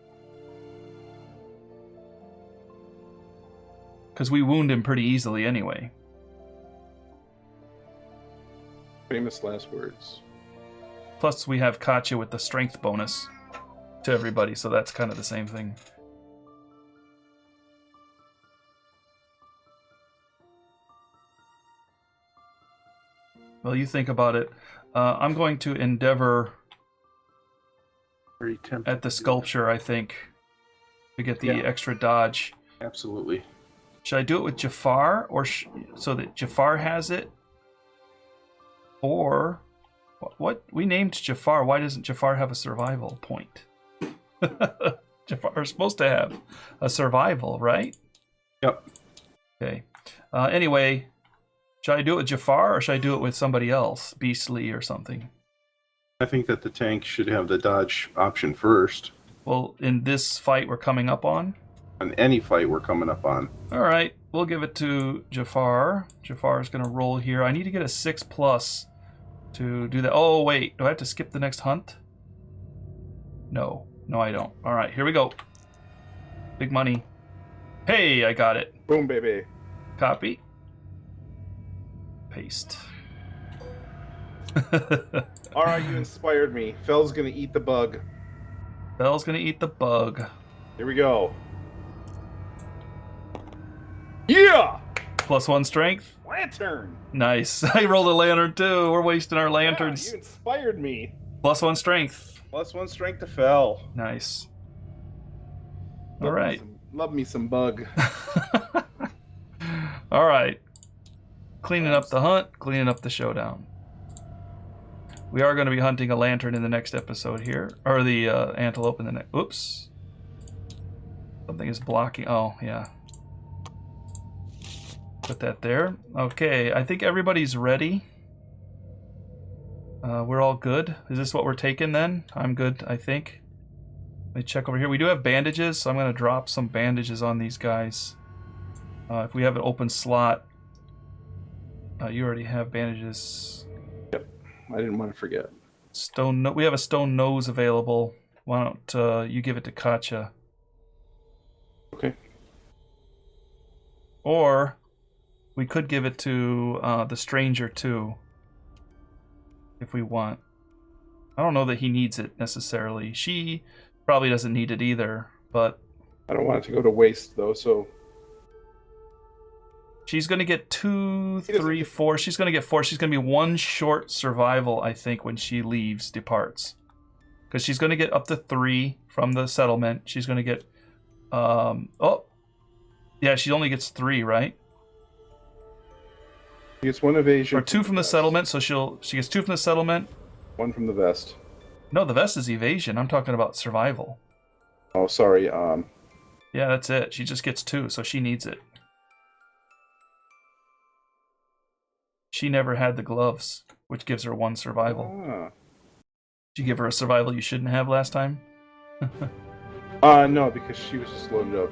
Because we wound him pretty easily anyway. Famous last words. Plus, we have Katya with the strength bonus to everybody, so that's kind of the same thing. Well, you think about it. I'm going to endeavor at the sculpture, I think, to get the extra dodge. Absolutely. Should I do it with Jafar, or so that Jafar has it? Or what? We named Jafar. Why doesn't Jafar have a survival point? Jafar is supposed to have a survival, right? Yep. Okay. Anyway, should I do it with Jafar, or should I do it with somebody else, Beastly or something? I think that the tank should have the dodge option first. Well, in this fight we're coming up on? On any fight we're coming up on. All right, we'll give it to Jafar. Jafar is going to roll here. I need to get a 6+ to do that. Oh, wait. Do I have to skip the next hunt? No. No, I don't. All right, here we go. Big money. Hey, I got it. Boom, baby. Copy. Paste. All right, you inspired me. Fel's gonna eat the bug. Bell's going to eat the bug. Here we go. Yeah! +1 strength. Lantern! Nice. I rolled a lantern too. We're wasting our lanterns. Yeah, you inspired me. +1 strength. +1 strength to Fel. Nice. All right. Love me some bug. All right. Cleaning up the hunt, cleaning up the showdown. We are going to be hunting a lantern in the next episode here. Or the antelope in the next... Oops. Something is blocking... Oh, yeah. Put that there. Okay, I think everybody's ready. We're all good. Is this what we're taking then? I'm good, I think. Let me check over here. We do have bandages, so I'm going to drop some bandages on these guys. If we have an open slot... you already have bandages. Yep, I didn't want to forget. We have a stone nose available. Why don't you give it to Katya? Okay. Or we could give it to the stranger too, if we want. I don't know that he needs it necessarily. She probably doesn't need it either, but... I don't want it to go to waste though, so... She's going to get 2, 3, 4. She's going to get 4. She's going to be 1 short survival, I think, when she departs. Because she's going to get up to 3 from the settlement. She's going to get... oh! Yeah, she only gets 3, right? She gets 1 evasion. Or 2 from the settlement, so she gets 2 from the settlement. 1 from the vest. No, the vest is evasion. I'm talking about survival. Oh, sorry. Yeah, that's it. She just gets 2, so she needs it. She never had the gloves, which gives her 1 survival. Ah. Did you give her a survival you shouldn't have last time? No, because she was just loaded up.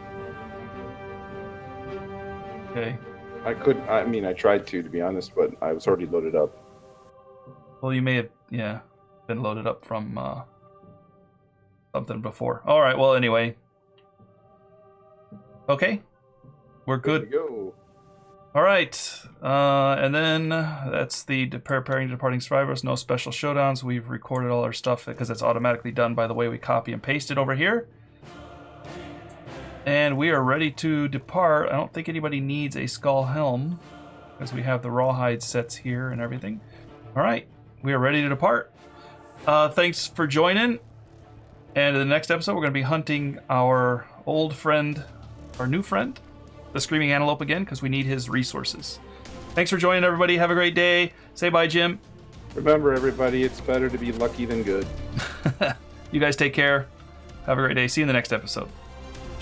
Okay. I tried to be honest, but I was already loaded up. Well, you may have, been loaded up from something before. All right, well, anyway. Okay. We're good. There we go. All right, and then that's the preparing departing survivors. No special showdowns. We've recorded all our stuff because it's automatically done by the way we copy and paste it over here. And we are ready to depart. I don't think anybody needs a skull helm because we have the rawhide sets here and everything. All right, we are ready to depart. Thanks for joining. And in the next episode, we're going to be hunting our old friend, our new friend, the screaming antelope again, because we need his resources. Thanks for joining, everybody. Have a great day. Say bye, Jim. Remember, everybody, it's better to be lucky than good. You guys take care. Have a great day. See you in the next episode.